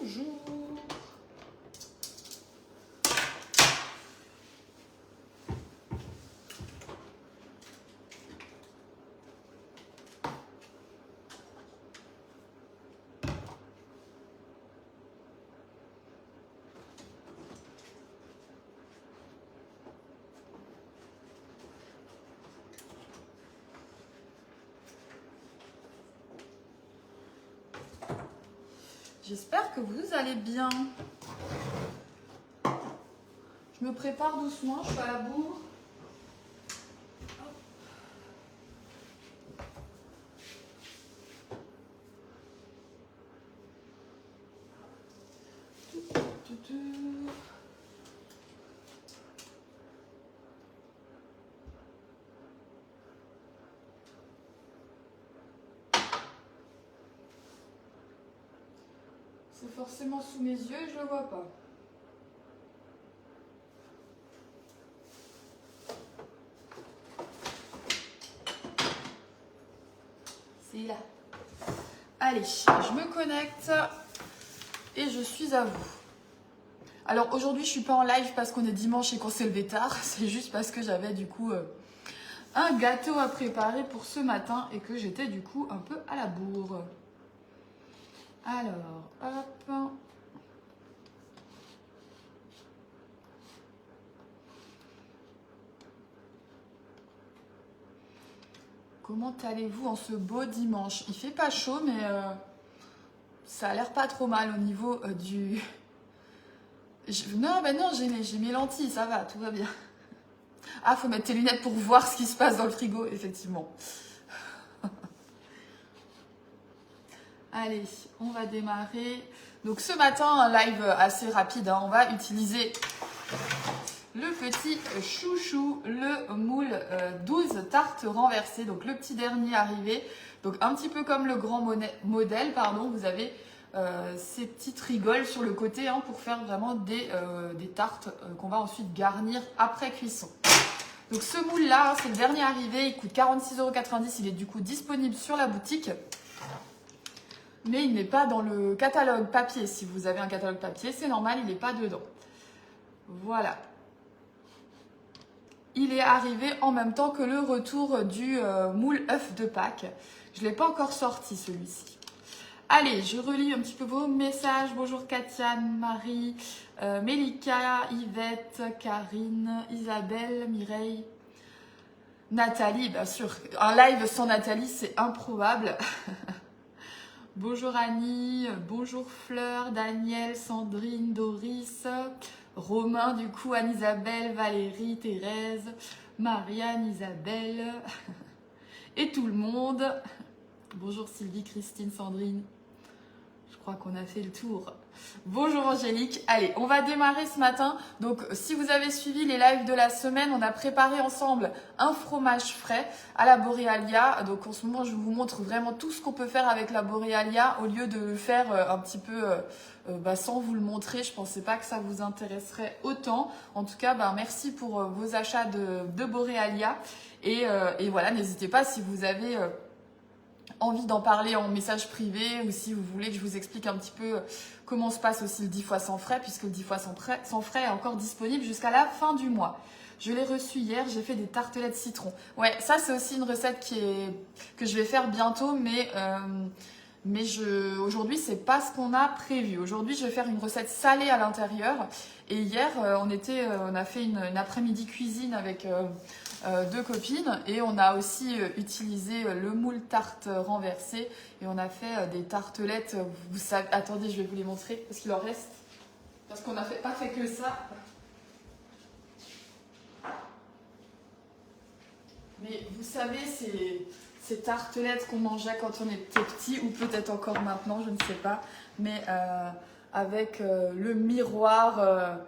bonjour. J'espère que vous allez bien. Je me prépare doucement, je suis à la bourre. C'est forcément sous mes yeux et je le vois pas. C'est là. Allez, je me connecte et je suis à vous. Alors aujourd'hui, je suis pas en live parce qu'on est dimanche et qu'on s'est levé tard. C'est juste parce que j'avais du coup un gâteau à préparer pour ce matin et que j'étais du coup un peu à la bourre. Alors, hop. Comment allez-vous en ce beau dimanche? Il fait pas chaud, mais ça a l'air pas trop mal au niveau du... Non, ben non, j'ai mes lentilles, ça va, tout va bien. Ah, faut mettre tes lunettes pour voir ce qui se passe dans le frigo, effectivement. Allez, on va démarrer. Donc ce matin, un live assez rapide, hein. On va utiliser le petit chouchou, le moule 12 tartes renversées, donc le petit dernier arrivé. Donc un petit peu comme le grand modèle, pardon, vous avez ces petites rigoles sur le côté hein, pour faire vraiment des tartes qu'on va ensuite garnir après cuisson. Donc ce moule là, c'est le dernier arrivé, il coûte 46,90 €, il est du coup disponible sur la boutique. Mais il n'est pas dans le catalogue papier. Si vous avez un catalogue papier, c'est normal, il n'est pas dedans. Voilà. Il est arrivé en même temps que le retour du moule œuf de Pâques. Je ne l'ai pas encore sorti celui-ci. Allez, je relis un petit peu vos messages. Bonjour Katiane, Marie, Mélika, Yvette, Karine, Isabelle, Mireille, Nathalie, bien sûr. Un live sans Nathalie, c'est improbable. Bonjour Annie, bonjour Fleur, Daniel, Sandrine, Doris, Romain, du coup, Anne-Isabelle, Valérie, Thérèse, Marianne, Isabelle et tout le monde. Bonjour Sylvie, Christine, Sandrine. Je crois qu'on a fait le tour. Bonjour Angélique. Allez, on va démarrer ce matin. Donc, si vous avez suivi les lives de la semaine, on a préparé ensemble un fromage frais à la Borealia. Donc, en ce moment, je vous montre vraiment tout ce qu'on peut faire avec la Borealia au lieu de le faire un petit peu sans vous le montrer. Je pensais pas que ça vous intéresserait autant. En tout cas, merci pour vos achats de Borealia. Et voilà, n'hésitez pas si vous avez... envie d'en parler en message privé ou si vous voulez que je vous explique un petit peu comment se passe aussi le 10 fois sans frais puisque le 10 fois sans frais est encore disponible jusqu'à la fin du mois. Je l'ai reçu hier, j'ai fait des tartelettes citron. Ouais, ça c'est aussi une recette que je vais faire bientôt mais aujourd'hui c'est pas ce qu'on a prévu. Aujourd'hui je vais faire une recette salée à l'intérieur et hier on a fait une après-midi cuisine avec... deux copines et on a aussi utilisé le moule tarte renversé et on a fait des tartelettes. Vous savez, attendez, je vais vous les montrer parce qu'il en reste. Parce qu'on n'a pas fait que ça. Mais vous savez, ces tartelettes qu'on mangeait quand on était petit ou peut-être encore maintenant, je ne sais pas. Mais avec le miroir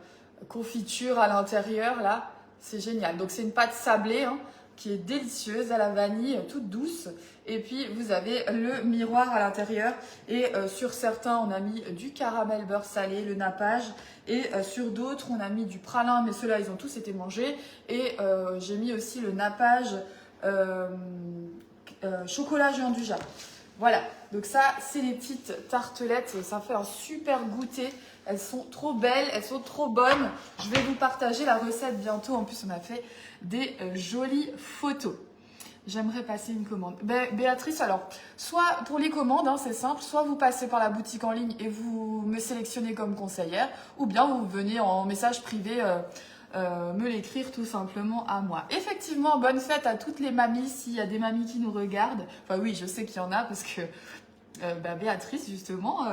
confiture à l'intérieur là. C'est génial. Donc, c'est une pâte sablée hein, qui est délicieuse à la vanille, toute douce. Et puis, vous avez le miroir à l'intérieur. Et sur certains, on a mis du caramel beurre salé, le nappage. Et sur d'autres, on a mis du pralin. Mais ceux-là, ils ont tous été mangés. Et j'ai mis aussi le nappage chocolat géant du Japon. Voilà, donc ça, c'est les petites tartelettes. Ça fait un super goûter. Elles sont trop belles, elles sont trop bonnes. Je vais vous partager la recette bientôt. En plus, on a fait des jolies photos. J'aimerais passer une commande. Béatrice, alors, soit pour les commandes, hein, c'est simple, soit vous passez par la boutique en ligne et vous me sélectionnez comme conseillère, ou bien vous venez en message privé me l'écrire tout simplement à moi. Effectivement, bonne fête à toutes les mamies, s'il y a des mamies qui nous regardent. Enfin oui, je sais qu'il y en a parce que Béatrice, justement,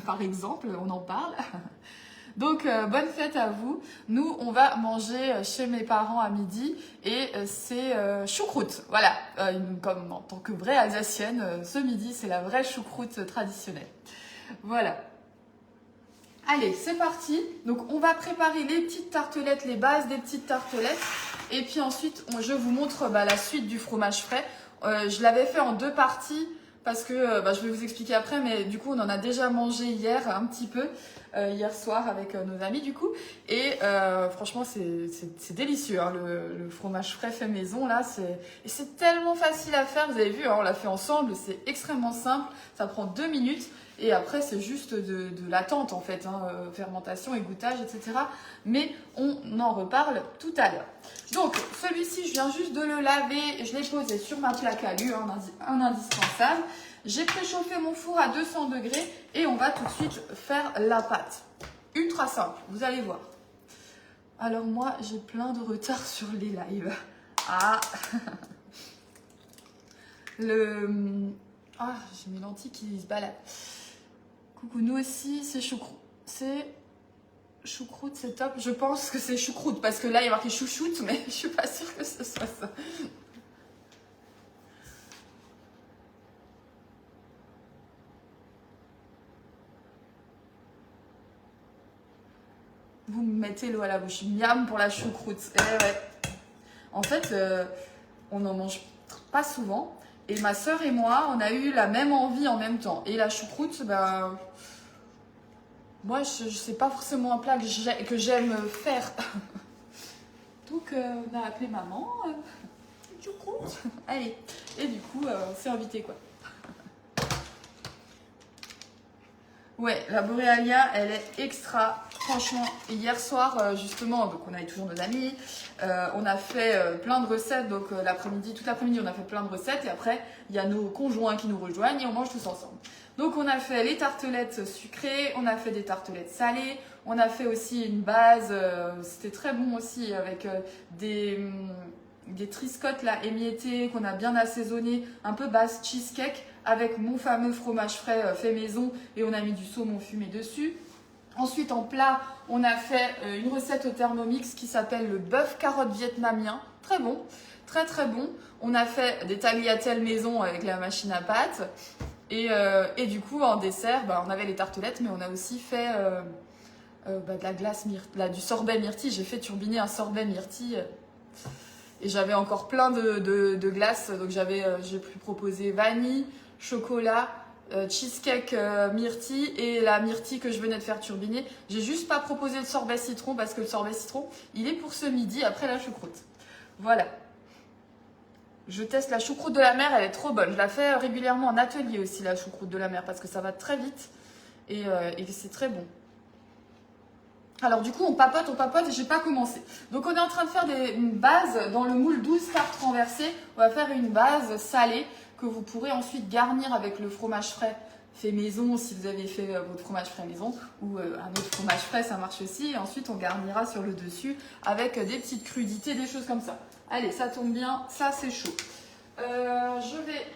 par exemple, on en parle. Donc, bonne fête à vous. Nous, on va manger chez mes parents à midi et c'est choucroute. Voilà, comme en tant que vraie Alsacienne, ce midi, c'est la vraie choucroute traditionnelle. Voilà. Allez, c'est parti. Donc, on va préparer les petites tartelettes, les bases des petites tartelettes. Et puis ensuite, je vous montre la suite du fromage frais. Je l'avais fait en 2 parties parce que je vais vous expliquer après. Mais du coup, on en a déjà mangé hier un petit peu. Hier soir avec nos amis du coup. Et franchement, c'est délicieux. Hein, le fromage frais fait maison, là. Et c'est tellement facile à faire. Vous avez vu, hein, on l'a fait ensemble. C'est extrêmement simple. Ça prend 2 minutes. Et après, c'est juste de l'attente, en fait, hein, fermentation, égouttage, etc. Mais on en reparle tout à l'heure. Donc, celui-ci, je viens juste de le laver. Je l'ai posé sur ma plaque à alu, un indispensable. J'ai préchauffé mon four à 200 degrés et on va tout de suite faire la pâte. Ultra simple, vous allez voir. Alors moi, j'ai plein de retard sur les lives. Ah j'ai mes lentilles qui se baladent. Coucou, nous aussi, c'est choucroute. C'est choucroute, c'est top. Je pense que c'est choucroute parce que là, il y a marqué chouchoute, mais je suis pas sûre que ce soit ça. Vous me mettez l'eau à la bouche. Miam pour la choucroute. Eh ouais. En fait, on n'en mange pas souvent. Et ma soeur et moi, on a eu la même envie en même temps. Et la choucroute, moi, c'est pas forcément un plat que j'aime faire. Donc, on a appelé maman. Choucroute. Allez. Et du coup, on s'est invité quoi. Ouais, la Borealia, elle est extra. Franchement, hier soir, justement, donc on avait toujours nos amis. On a fait plein de recettes. Donc, l'après-midi, toute l'après-midi, on a fait plein de recettes. Et après, il y a nos conjoints qui nous rejoignent et on mange tous ensemble. Donc, on a fait les tartelettes sucrées. On a fait des tartelettes salées. On a fait aussi une base. C'était très bon aussi avec des triscottes là émiettées qu'on a bien assaisonnées. Un peu base cheesecake avec mon fameux fromage frais fait maison et on a mis du saumon fumé dessus. Ensuite, en plat, on a fait une recette au Thermomix qui s'appelle le bœuf carotte vietnamien. Très bon, très très bon. On a fait des tagliatelles maison avec la machine à pâte. Et du coup, en dessert, on avait les tartelettes, mais on a aussi fait de la glace du sorbet myrtille. J'ai fait turbiner un sorbet myrtille. Et j'avais encore plein de glaces. Donc j'ai pu proposer vanille, chocolat, cheesecake myrtille et la myrtille que je venais de faire turbiner. J'ai juste pas proposé le sorbet citron parce que le sorbet citron, il est pour ce midi après la choucroute. Voilà. Je teste la choucroute de la mer, elle est trop bonne. Je la fais régulièrement en atelier aussi, la choucroute de la mer, parce que ça va très vite et c'est très bon. Alors du coup, on papote et j'ai pas commencé. Donc on est en train de faire une base dans le moule 12 tartes renversées. On va faire une base salée que vous pourrez ensuite garnir avec le fromage frais fait maison si vous avez fait votre fromage frais maison ou un autre fromage frais, ça marche aussi. Et ensuite, on garnira sur le dessus avec des petites crudités, des choses comme ça. Allez, ça tombe bien, ça c'est chaud. Je vais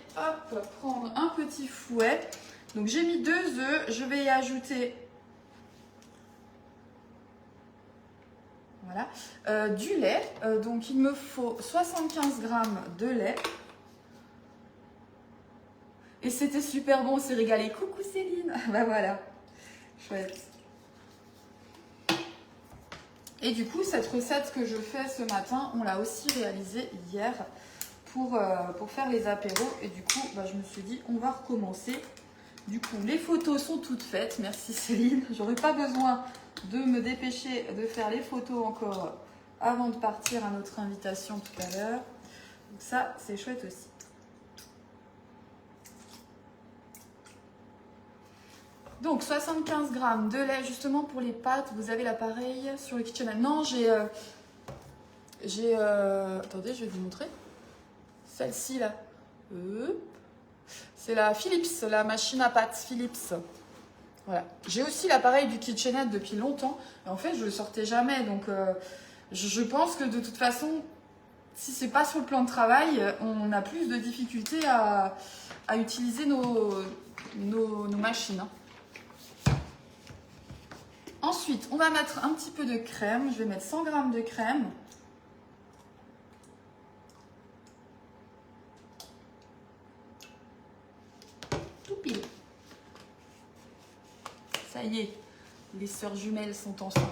prendre un petit fouet. Donc j'ai mis 2 œufs, je vais y ajouter voilà, du lait. Donc il me faut 75 g de lait. Et c'était super bon, on s'est régalé. Coucou Céline. Voilà, chouette. Et du coup, cette recette que je fais ce matin, on l'a aussi réalisée hier pour faire les apéros. Et du coup, je me suis dit, on va recommencer. Du coup, les photos sont toutes faites. Merci Céline. J'aurais pas besoin de me dépêcher de faire les photos encore avant de partir à notre invitation tout à l'heure. Donc ça, c'est chouette aussi. Donc 75 g de lait justement pour les pâtes. Vous avez l'appareil sur le KitchenAid. Non, attendez, je vais vous montrer. Celle-ci là. C'est la Philips, la machine à pâtes Philips. Voilà. J'ai aussi l'appareil du KitchenAid depuis longtemps. Et en fait, je ne le sortais jamais. Donc, je pense que de toute façon, si c'est pas sur le plan de travail, on a plus de difficultés à utiliser nos machines. Ensuite, on va mettre un petit peu de crème. Je vais mettre 100 g de crème. Tout pile. Ça y est, les sœurs jumelles sont ensemble.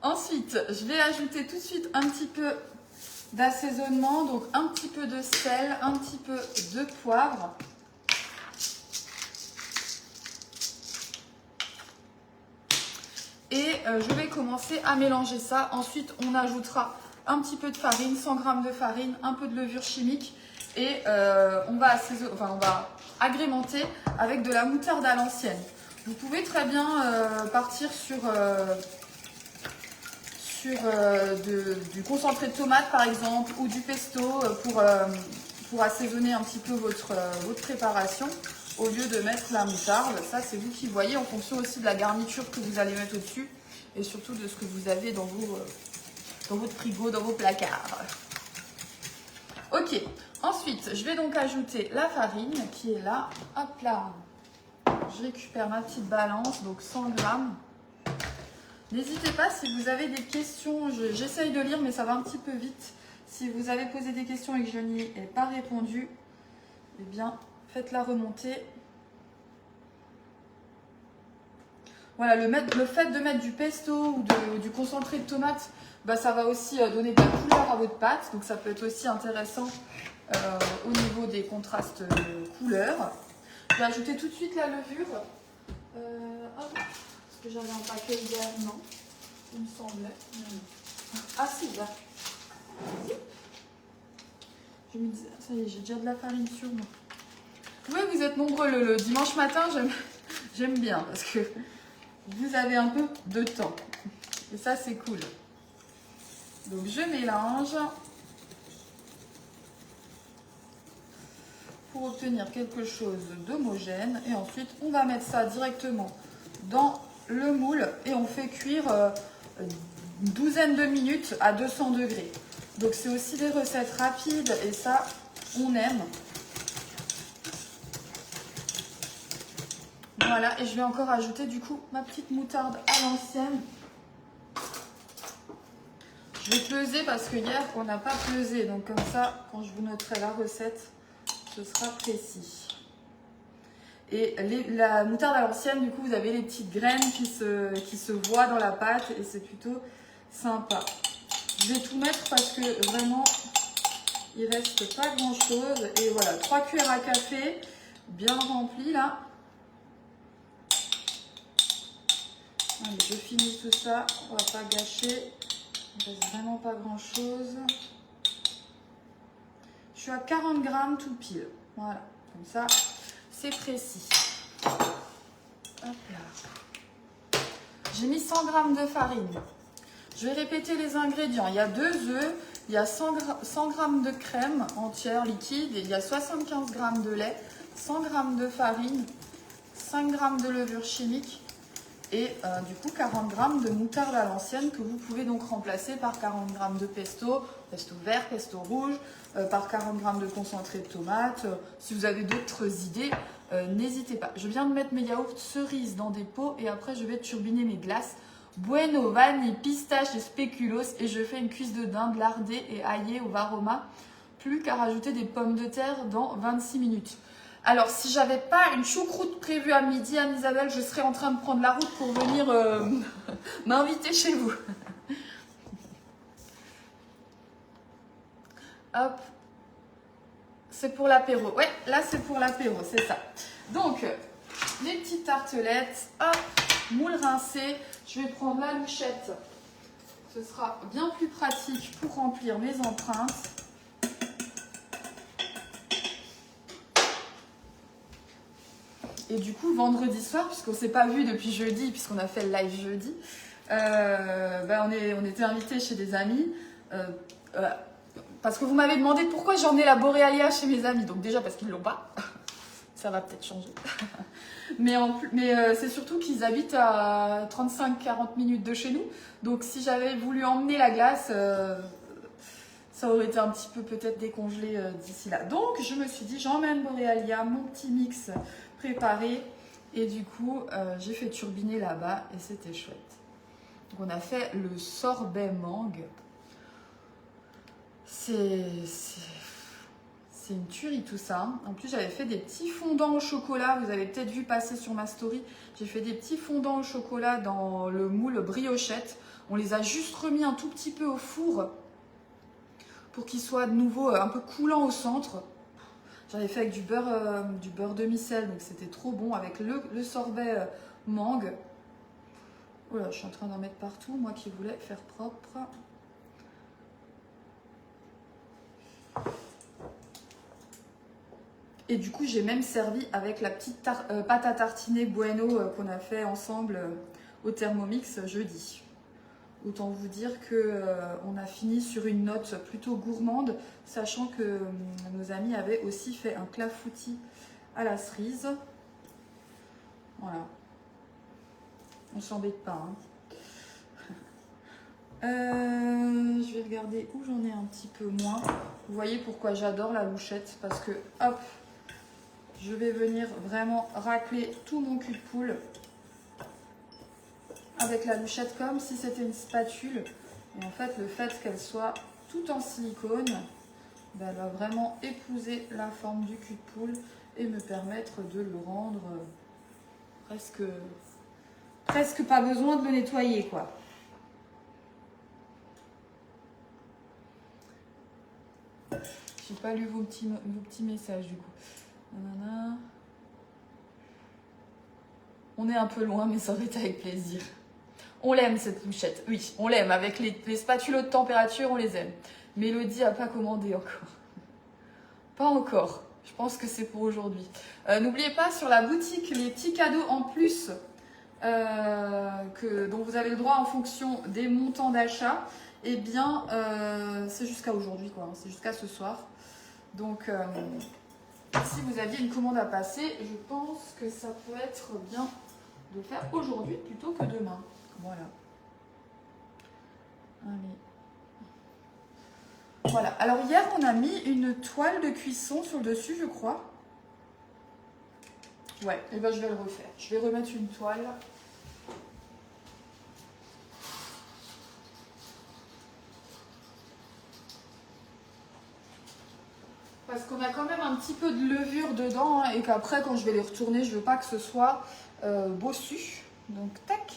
Ensuite, je vais ajouter tout de suite un petit peu d'assaisonnement. Donc, un petit peu de sel, un petit peu de poivre. Et je vais commencer à mélanger ça. Ensuite, on ajoutera un petit peu de farine, 100 g de farine, un peu de levure chimique. Et on va agrémenter avec de la moutarde à l'ancienne. Vous pouvez très bien partir sur du concentré de tomate par exemple ou du pesto pour assaisonner un petit peu votre préparation au lieu de mettre la moutarde. Ça, c'est vous qui voyez en fonction aussi de la garniture que vous allez mettre au-dessus et surtout de ce que vous avez dans votre frigo, dans vos placards. Ok, ensuite, je vais donc ajouter la farine qui est là. Hop là, je récupère ma petite balance, donc 100 g. N'hésitez pas si vous avez des questions, j'essaye de lire mais ça va un petit peu vite. Si vous avez posé des questions et que je n'y ai pas répondu, eh bien faites-la remonter. Voilà, le fait de mettre du pesto ou du concentré de tomate, bah, ça va aussi donner de la couleur à votre pâte. Donc ça peut être aussi intéressant au niveau des contrastes de couleurs. Je vais ajouter tout de suite la levure. Hop, est-ce que j'avais un paquet hier? Non, il me semblait. Ah si, là. Je me disais, ça y est, j'ai déjà de la farine sur moi. Oui, vous êtes nombreux le dimanche matin, j'aime bien parce que vous avez un peu de temps. Et ça, c'est cool. Donc, je mélange pour obtenir quelque chose d'homogène. Et ensuite, on va mettre ça directement dans le moule et on fait cuire une douzaine de minutes à 200 degrés. Donc, c'est aussi des recettes rapides et ça, on aime. Voilà, et je vais encore ajouter du coup ma petite moutarde à l'ancienne. Je vais peser parce que hier on n'a pas pesé, donc comme ça, quand je vous noterai la recette, ce sera précis. Et la moutarde à l'ancienne, du coup, vous avez les petites graines qui se voient dans la pâte et c'est plutôt sympa. Je vais tout mettre parce que vraiment, il reste pas grand chose. Et voilà, 3 cuillères à café, bien remplies là. Allez, je finis tout ça, on va pas gâcher, il ne reste vraiment pas grand chose. Je suis à 40 g tout pile, voilà, comme ça c'est précis. Hop là. J'ai mis 100 g de farine. Je vais répéter les ingrédients. Il y a 2 œufs, il y a 100 g de crème entière liquide, et il y a 75 g de lait, 100 g de farine, 5 g de levure chimique. Et du coup 40 g de moutarde à l'ancienne que vous pouvez donc remplacer par 40 g de pesto vert, pesto rouge, par 40 g de concentré de tomate. Si vous avez d'autres idées, n'hésitez pas. Je viens de mettre mes yaourts cerises dans des pots et après je vais turbiner mes glaces. Bueno, vanille, pistache et spéculoos et je fais une cuisse de dinde lardée et aillée au varoma. Plus qu'à rajouter des pommes de terre dans 26 minutes. Alors, si j'avais pas une choucroute prévue à midi, Anne-Isabelle, je serais en train de prendre la route pour venir m'inviter chez vous. Hop. C'est pour l'apéro. Ouais, là, c'est pour l'apéro, c'est ça. Donc, les petites tartelettes. Hop, moule rincé. Je vais prendre la louchette. Ce sera bien plus pratique pour remplir mes empreintes. Et du coup, vendredi soir, puisqu'on ne s'est pas vu depuis jeudi, puisqu'on a fait le live jeudi, on était invités chez des amis. Parce que vous m'avez demandé pourquoi j'en ai la Borealia chez mes amis. Donc déjà parce qu'ils ne l'ont pas. Ça va peut-être changer. mais c'est surtout qu'ils habitent à 35-40 minutes de chez nous. Donc si j'avais voulu emmener la glace, ça aurait été un petit peu peut-être décongelé d'ici là. Donc je me suis dit, j'emmène Borealia, mon petit mix préparé. Et du coup, j'ai fait turbiner là-bas et c'était chouette. Donc on a fait le sorbet mangue. C'est une tuerie tout ça. En plus, j'avais fait des petits fondants au chocolat. Vous avez peut-être vu passer sur ma story. J'ai fait des petits fondants au chocolat dans le moule briochette. On les a juste remis un tout petit peu au four pour qu'ils soient de nouveau un peu coulants au centre. J'avais fait avec du beurre demi-sel, donc c'était trop bon avec le sorbet mangue. Voilà, je suis en train d'en mettre partout, moi qui voulais faire propre. Et du coup, j'ai même servi avec la petite pâte à tartiner Bueno qu'on a fait ensemble au Thermomix jeudi. Autant vous dire qu'on a fini sur une note plutôt gourmande, sachant que nos amis avaient aussi fait un clafoutis à la cerise. Voilà. On s'embête pas. Je vais regarder où j'en ai un petit peu moins. Vous voyez pourquoi j'adore la louchette, parce que hop, je vais venir vraiment racler tout mon cul de poule avec la louchette comme si c'était une spatule. Et en fait, le fait qu'elle soit tout en silicone, ben, elle va vraiment épouser la forme du cul de poule et me permettre de le rendre presque pas besoin de le nettoyer, quoi. J'ai pas lu vos petits messages du coup. Nanana. On est un peu loin, mais ça aurait été avec plaisir. On l'aime cette louchette, oui, on l'aime. Avec les spatules haute température, on les aime. Mélodie n'a pas commandé encore. Pas encore. Je pense que c'est pour aujourd'hui. N'oubliez pas sur la boutique les petits cadeaux en plus dont vous avez le droit en fonction des montants d'achat. Eh bien, c'est jusqu'à aujourd'hui, quoi. C'est jusqu'à ce soir. Donc, si vous aviez une commande à passer, je pense que ça peut être bien de le faire aujourd'hui plutôt que demain. Voilà. Allez. Voilà. Alors hier, on a mis une toile de cuisson sur le dessus, je crois. Ouais, et ben je vais le refaire. Je vais remettre une toile. Parce qu'on a quand même un petit peu de levure dedans hein, et qu'après, quand je vais les retourner, je veux pas que ce soit bossu. Donc, tac.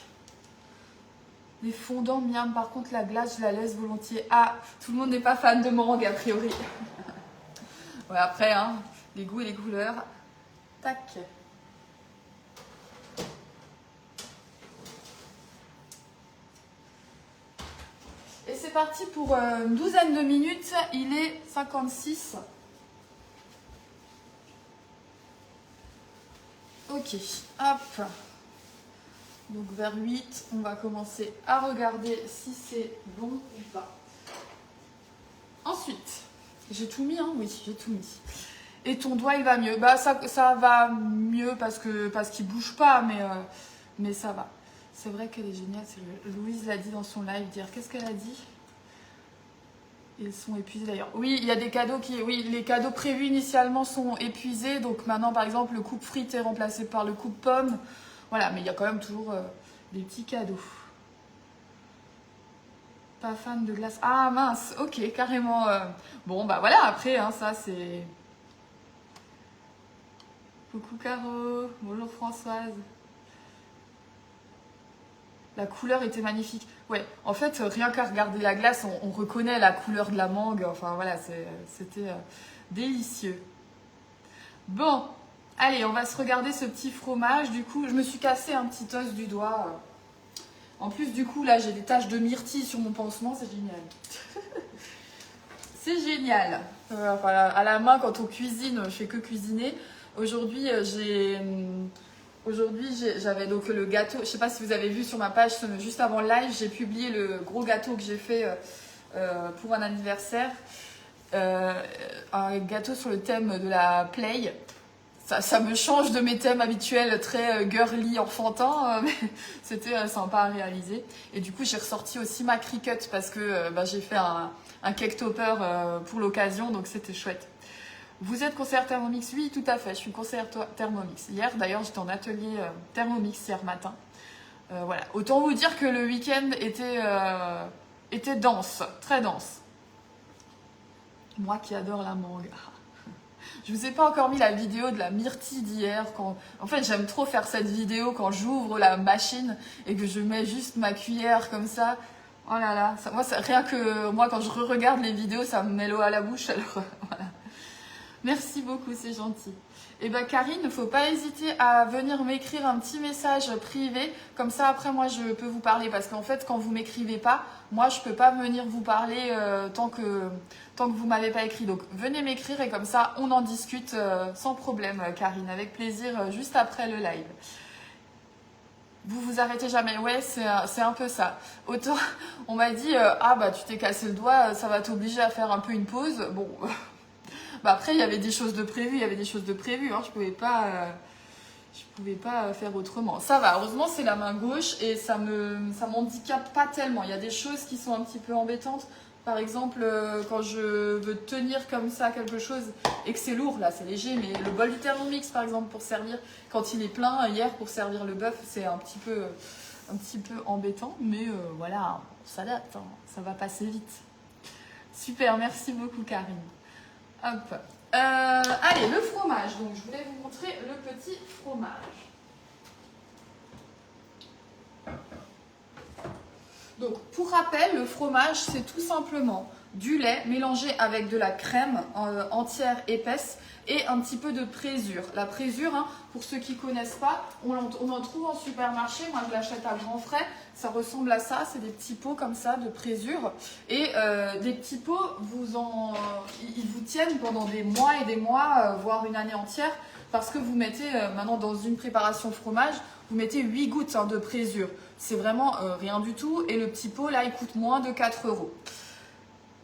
Les fondants miam, par contre, la glace, je la laisse volontiers. Ah, tout le monde n'est pas fan de mangue, a priori. Ouais, après, hein, les goûts et les couleurs. Tac. Et c'est parti pour une douzaine de minutes. Il est 56. Ok, hop. Donc vers 8, on va commencer à regarder si c'est bon ou pas. Ensuite, j'ai tout mis, hein? Oui, j'ai tout mis. Et ton doigt, il va mieux. Bah ça va mieux parce qu'il bouge pas, mais ça va. C'est vrai qu'elle est géniale. Louise l'a dit dans son live. Dire qu'est-ce qu'elle a dit? Ils sont épuisés d'ailleurs. Oui, il y a des cadeaux les cadeaux prévus initialement sont épuisés. Donc maintenant, par exemple, le coupe frites est remplacé par le coupe pomme. Voilà, mais il y a quand même toujours des petits cadeaux. Pas fan de glace. Ah mince, ok, carrément. Bon, bah voilà, après, hein, ça c'est... Coucou Caro, bonjour Françoise. La couleur était magnifique. Ouais, en fait, rien qu'à regarder la glace, on reconnaît la couleur de la mangue. Enfin voilà, c'était délicieux. Bon, allez, on va se regarder ce petit fromage. Du coup, je me suis cassé un petit os du doigt. En plus, du coup, là, j'ai des taches de myrtille sur mon pansement. C'est génial. C'est génial. Voilà, à la main, quand on cuisine, je fais que cuisiner. J'avais donc le gâteau. Je sais pas si vous avez vu sur ma page juste avant le live, j'ai publié le gros gâteau que j'ai fait pour un anniversaire. Un gâteau sur le thème de la play. Ça me change de mes thèmes habituels très girly, enfantin, mais c'était sympa à réaliser. Et du coup, j'ai ressorti aussi ma Cricut parce que j'ai fait un cake topper pour l'occasion, donc c'était chouette. Vous êtes conseillère Thermomix? Oui, tout à fait, je suis conseillère Thermomix. Hier, d'ailleurs, j'étais en atelier Thermomix hier matin. Voilà. Autant vous dire que le week-end était dense, très dense. Moi qui adore la mangue. Je vous ai pas encore mis la vidéo de la myrtille d'hier. En fait, j'aime trop faire cette vidéo quand j'ouvre la machine et que je mets juste ma cuillère comme ça. Oh là là, rien que moi, quand je regarde les vidéos, ça me met l'eau à la bouche. Alors voilà. Merci beaucoup, c'est gentil. Et Karine, il ne faut pas hésiter à venir m'écrire un petit message privé. Comme ça, après, moi, je peux vous parler. Parce qu'en fait, quand vous m'écrivez pas, moi, je peux pas venir vous parler tant que vous m'avez pas écrit. Donc, venez m'écrire et comme ça, on en discute sans problème, Karine. Avec plaisir, juste après le live. Vous vous arrêtez jamais. Ouais, c'est un peu ça. Autant, on m'a dit, tu t'es cassé le doigt, ça va t'obliger à faire un peu une pause. Bon... après, il y avait des choses de prévues, hein. Je pouvais pas faire autrement. Ça va, heureusement, c'est la main gauche et ça m'handicape pas tellement. Il y a des choses qui sont un petit peu embêtantes. Par exemple, quand je veux tenir comme ça quelque chose et que c'est lourd, là, c'est léger, mais le bol du Thermomix, par exemple, pour servir, quand il est plein, hier, pour servir le bœuf, c'est un petit peu embêtant. Mais voilà, on s'adapte, hein. Ça va passer vite. Super, merci beaucoup, Karine. Hop. Allez, le fromage. Donc, je voulais vous montrer le petit fromage. Donc, pour rappel, le fromage, c'est tout simplement du lait mélangé avec de la crème entière épaisse et un petit peu de présure. La présure, hein, pour ceux qui ne connaissent pas, on en trouve en supermarché. Moi, je l'achète à grands frais. Ça ressemble à ça. C'est des petits pots comme ça de présure. Et des petits pots, ils vous tiennent pendant des mois et des mois, voire une année entière. Parce que vous mettez, maintenant dans une préparation fromage, vous mettez 8 gouttes de présure. C'est vraiment rien du tout. Et le petit pot, là, il coûte moins de 4 €.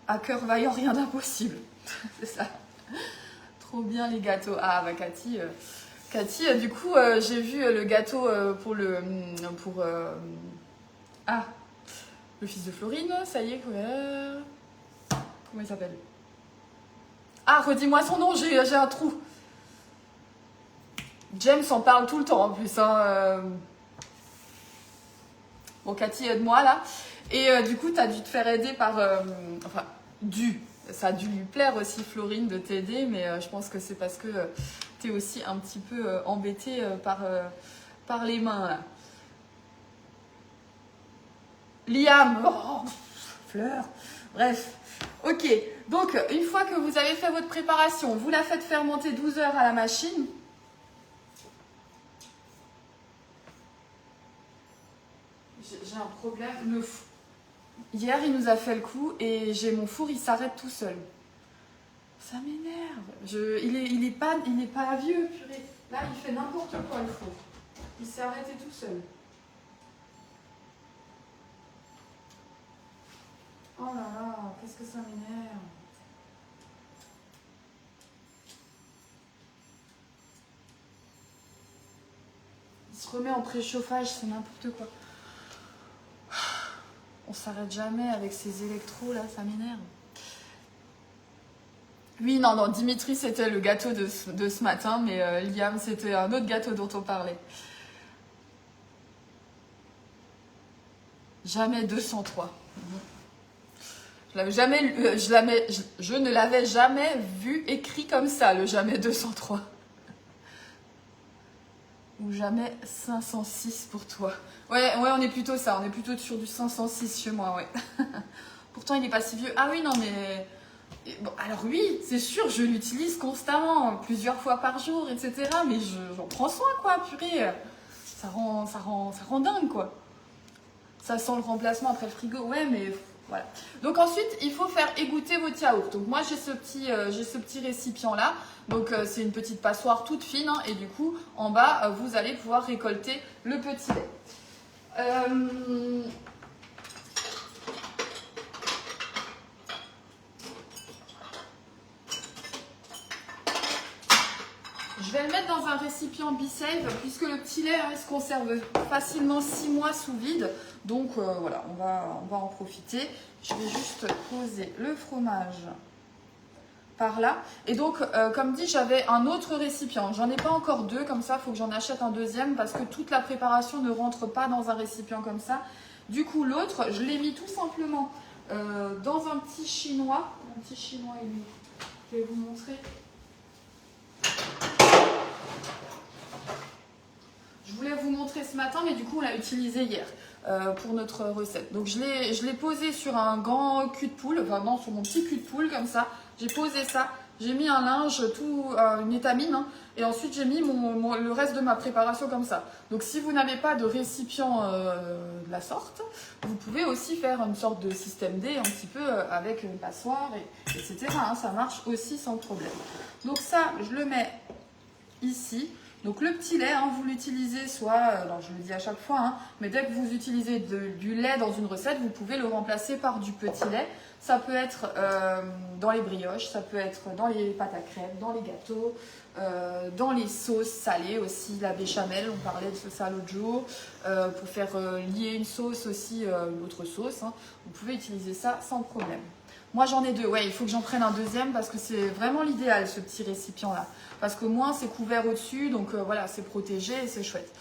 À cœur vaillant, rien d'impossible. C'est ça. Trop bien les gâteaux. Ah, Cathy, du coup, j'ai vu le gâteau pour le fils de Florine. Ça y est. Comment il s'appelle? Ah, redis-moi son nom, j'ai un trou. James en parle tout le temps en plus. Hein. Bon, Cathy, aide-moi là. Et du coup, tu as dû te faire aider par... ça a dû lui plaire aussi, Florine, de t'aider, mais je pense que c'est parce que tu es aussi un petit peu embêtée par les mains. Là. Liam, oh, Fleur, bref. Ok, donc une fois que vous avez fait votre préparation, vous la faites fermenter 12 heures à la machine. J'ai un problème. Hier, il nous a fait le coup et j'ai mon four, il s'arrête tout seul. Ça m'énerve. Il est pas vieux, purée. Là, il fait n'importe quoi, le four. Il s'est arrêté tout seul. Oh là là, qu'est-ce que ça m'énerve. Il se remet en préchauffage, c'est n'importe quoi. On s'arrête jamais avec ces électros là, ça m'énerve. Oui, non, Dimitri c'était le gâteau de ce matin, mais Liam c'était un autre gâteau dont on parlait. Jamais 203. Je ne l'avais jamais vu écrit comme ça, le jamais 203. Ou jamais 506 pour toi. Ouais, on est plutôt ça. On est plutôt sur du 506 chez moi, ouais. Pourtant, il n'est pas si vieux. Ah oui, non, mais... Bon, alors oui, c'est sûr, je l'utilise constamment, plusieurs fois par jour, etc. Mais j'en prends soin, quoi, purée. Ça rend dingue, quoi. Ça sent le remplacement après le frigo. Ouais, mais Voilà. Donc ensuite, il faut faire égoutter votre yaourt. Donc moi, j'ai ce petit récipient-là. Donc c'est une petite passoire toute fine. Hein, et du coup, en bas, vous allez pouvoir récolter le petit lait. Je vais le mettre dans un récipient B-Save puisque le petit lait il se conserve facilement 6 mois sous vide. Donc voilà, on va en profiter. Je vais juste poser le fromage par là. Et donc, comme dit, j'avais un autre récipient. J'en ai pas encore deux, comme ça, il faut que j'en achète un deuxième parce que toute la préparation ne rentre pas dans un récipient comme ça. Du coup, l'autre, je l'ai mis tout simplement dans un petit chinois. Un petit chinois, je vais vous montrer. Je voulais vous montrer ce matin, mais du coup, on l'a utilisé hier pour notre recette. Donc, je l'ai posé sur un grand cul de poule, enfin non, sur mon petit cul de poule, comme ça. J'ai posé ça, j'ai mis un linge, une étamine, hein, et ensuite j'ai mis le reste de ma préparation comme ça. Donc, si vous n'avez pas de récipient de la sorte, vous pouvez aussi faire une sorte de système D, un petit peu avec une passoire, etc. Hein, ça marche aussi sans problème. Donc, ça, je le mets ici. Donc le petit lait, hein, vous l'utilisez soit, alors je le dis à chaque fois, hein, mais dès que vous utilisez du lait dans une recette, vous pouvez le remplacer par du petit lait. Ça peut être dans les brioches, ça peut être dans les pâtes à crème, dans les gâteaux, dans les sauces salées aussi, la béchamel, on parlait de ça l'autre jour, pour faire lier une sauce aussi, une autre sauce, hein, vous pouvez utiliser ça sans problème. Moi j'en ai deux, ouais, il faut que j'en prenne un deuxième parce que c'est vraiment l'idéal ce petit récipient là. Parce qu'au moins c'est couvert au-dessus, donc voilà, c'est protégé et c'est chouette.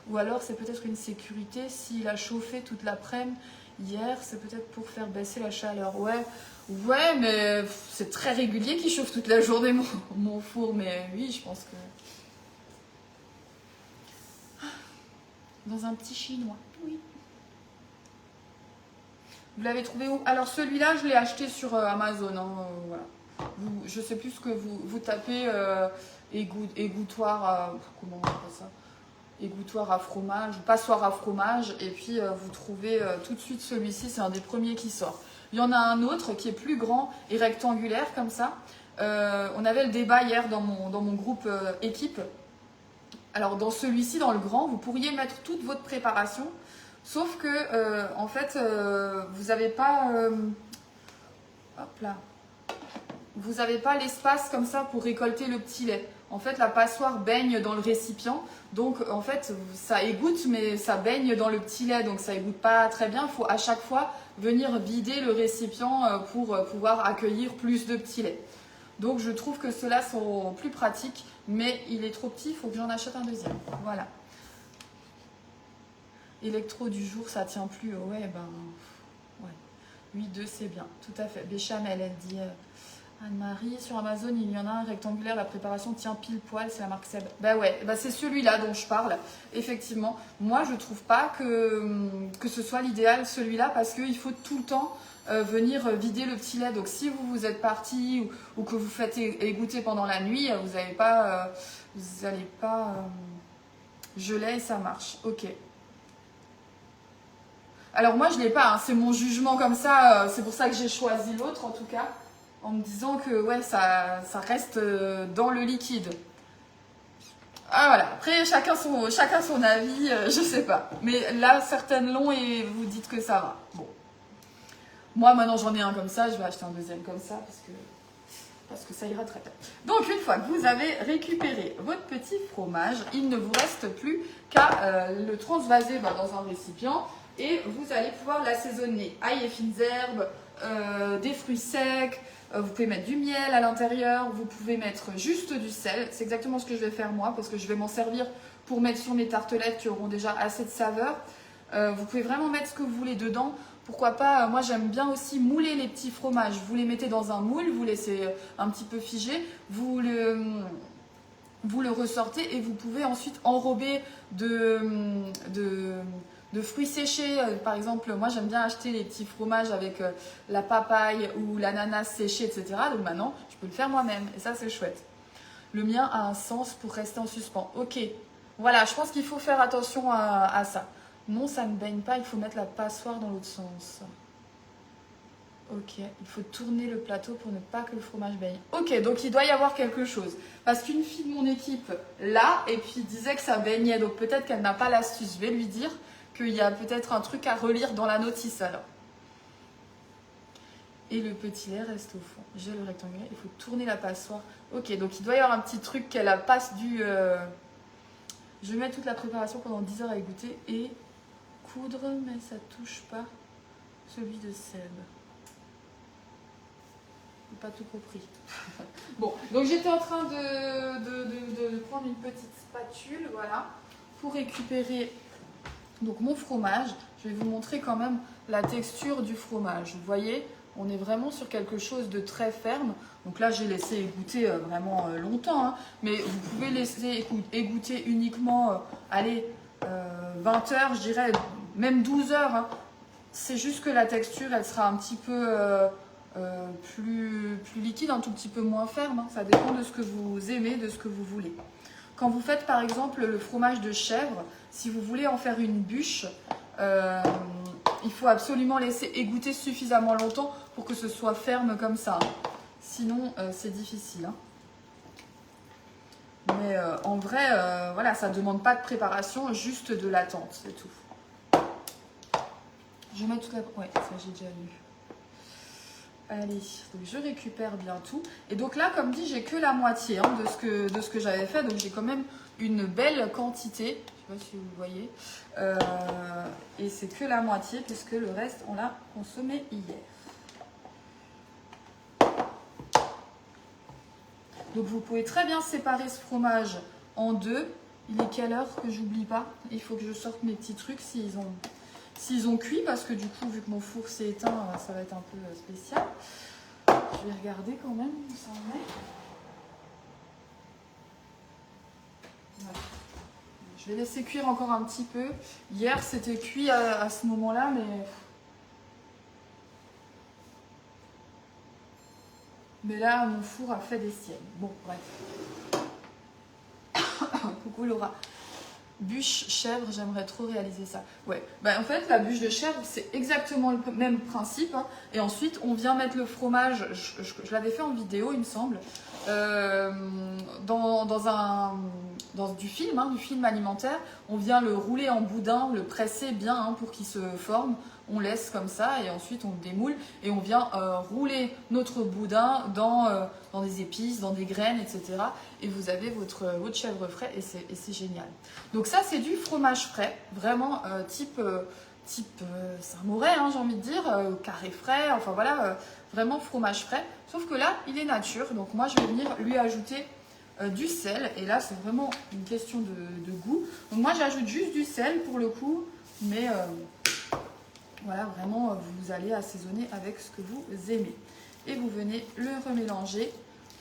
Ou alors c'est peut-être une sécurité, s'il a chauffé toute l'après-midi hier, c'est peut-être pour faire baisser la chaleur. Ouais, mais c'est très régulier qu'il chauffe toute la journée mon four, mais oui, je pense que... Dans un petit chinois, oui. Vous l'avez trouvé où? Alors celui-là, je l'ai acheté sur Amazon. Hein, voilà. Je ne sais plus ce que vous tapez égouttoir, comment on appelle ça? Égouttoir à fromage, passoire à fromage, et puis vous trouvez tout de suite celui-ci, c'est un des premiers qui sort. Il y en a un autre qui est plus grand et rectangulaire comme ça. On avait le débat hier dans mon groupe équipe. Alors dans celui-ci, dans le grand, vous pourriez mettre toute votre préparation. Sauf que, en fait, vous n'avez pas... hop là. Vous n'avez pas l'espace comme ça pour récolter le petit lait. En fait, la passoire baigne dans le récipient. Donc, en fait, ça égoutte, mais ça baigne dans le petit lait. Donc, ça égoutte pas très bien. Il faut à chaque fois venir vider le récipient pour pouvoir accueillir plus de petit lait. Donc, je trouve que ceux-là sont plus pratiques. Mais il est trop petit, il faut que j'en achète un deuxième. Voilà. Électro du jour, ça tient plus. Ouais, ben, ouais. 8,2, c'est bien. Tout à fait. Béchamel, elle dit Anne-Marie, sur Amazon, il y en a un rectangulaire, la préparation tient pile poil, c'est la marque Seb. Bah ouais, bah c'est celui-là dont je parle. Effectivement, moi, je trouve pas que ce soit l'idéal, celui-là, parce qu'il faut tout le temps venir vider le petit lait. Donc, si vous êtes parti ou que vous faites égoutter pendant la nuit, vous n'allez pas, geler et ça marche. Ok. Alors moi je l'ai pas, hein. C'est mon jugement comme ça, c'est pour ça que j'ai choisi l'autre en tout cas, en me disant que ouais ça reste dans le liquide. Ah voilà, après chacun son avis, je sais pas. Mais là certaines l'ont et vous dites que ça va. Bon. Moi maintenant j'en ai un comme ça, je vais acheter un deuxième comme ça parce que ça ira très bien. Donc une fois que vous avez récupéré votre petit fromage, il ne vous reste plus qu'à le transvaser dans un récipient. Et vous allez pouvoir l'assaisonner. Ail et fines herbes, des fruits secs, vous pouvez mettre du miel à l'intérieur, vous pouvez mettre juste du sel. C'est exactement ce que je vais faire moi parce que je vais m'en servir pour mettre sur mes tartelettes qui auront déjà assez de saveur. Vous pouvez vraiment mettre ce que vous voulez dedans. Pourquoi pas, moi j'aime bien aussi mouler les petits fromages. Vous les mettez dans un moule, vous laissez un petit peu figer, vous le ressortez et vous pouvez ensuite enrober de fruits séchés. Par exemple, moi j'aime bien acheter les petits fromages avec la papaye ou l'ananas séché, etc. Donc maintenant, je peux le faire moi-même et ça c'est chouette. Le mien a un sens pour rester en suspens. Ok, voilà, je pense qu'il faut faire attention à ça. Non, ça ne baigne pas, il faut mettre la passoire dans l'autre sens. Ok, il faut tourner le plateau pour ne pas que le fromage baigne. Ok, donc il doit y avoir quelque chose. Parce qu'une fille de mon équipe l'a et puis disait que ça baignait. Donc peut-être qu'elle n'a pas l'astuce. Je vais lui dire qu'il y a peut-être un truc à relire dans la notice alors. Et le petit lait reste au fond. J'ai le rectangulaire, il faut tourner la passoire. Ok, donc il doit y avoir un petit truc qu'elle a passe du... Je vais mettre toute la préparation pendant 10 heures à égoutter et coudre, mais ça touche pas celui de Seb. J'ai pas tout compris. Bon, donc j'étais en train de prendre une petite spatule, voilà, pour récupérer donc mon fromage. Je vais vous montrer quand même la texture du fromage. Vous voyez, on est vraiment sur quelque chose de très ferme. Donc là, j'ai laissé égoutter vraiment longtemps, hein, mais vous pouvez laisser égoutter uniquement, allez, 20 heures, je dirais, même 12 heures. Hein. C'est juste que la texture, elle sera un petit peu plus liquide, un tout petit peu moins ferme. Hein. Ça dépend de ce que vous aimez, de ce que vous voulez. Quand vous faites par exemple le fromage de chèvre, si vous voulez en faire une bûche, il faut absolument laisser égoutter suffisamment longtemps pour que ce soit ferme comme ça. Sinon, c'est difficile. Hein. Mais en vrai, voilà, ça ne demande pas de préparation, juste de l'attente, c'est tout. Je vais mettre toute la... Ouais, ça j'ai déjà lu. Allez, donc je récupère bien tout. Et donc là, comme dit, j'ai que la moitié hein, de ce que j'avais fait. Donc j'ai quand même une belle quantité. Je ne sais pas si vous voyez. Et c'est que la moitié puisque le reste, on l'a consommé hier. Donc vous pouvez très bien séparer ce fromage en deux. Il est quelle heure que j'oublie pas? Il faut que je sorte mes petits trucs s'ils ont cuit, parce que du coup, vu que mon four s'est éteint, ça va être un peu spécial. Je vais regarder quand même où ça en est. Ouais. Je vais laisser cuire encore un petit peu. Hier, c'était cuit à ce moment-là, mais là, mon four a fait des siennes. Bon, bref. Coucou Laura. Bûche chèvre, j'aimerais trop réaliser ça. Ouais, en fait, la bûche de chèvre, c'est exactement le même principe. Hein. Et ensuite, on vient mettre le fromage, je l'avais fait en vidéo, il me semble, dans du film alimentaire. On vient le rouler en boudin, le presser bien hein, pour qu'il se forme. On laisse comme ça et ensuite on démoule et on vient rouler notre boudin dans des épices, dans des graines, etc. Et vous avez votre chèvre frais et c'est génial. Donc ça, c'est du fromage frais, vraiment type Saint-Mauré, hein, j'ai envie de dire, carré frais, enfin voilà, vraiment fromage frais. Sauf que là, il est nature, donc moi, je vais venir lui ajouter du sel. Et là, c'est vraiment une question de goût. Donc moi, j'ajoute juste du sel pour le coup, mais voilà, vraiment, vous allez assaisonner avec ce que vous aimez. Et vous venez le remélanger,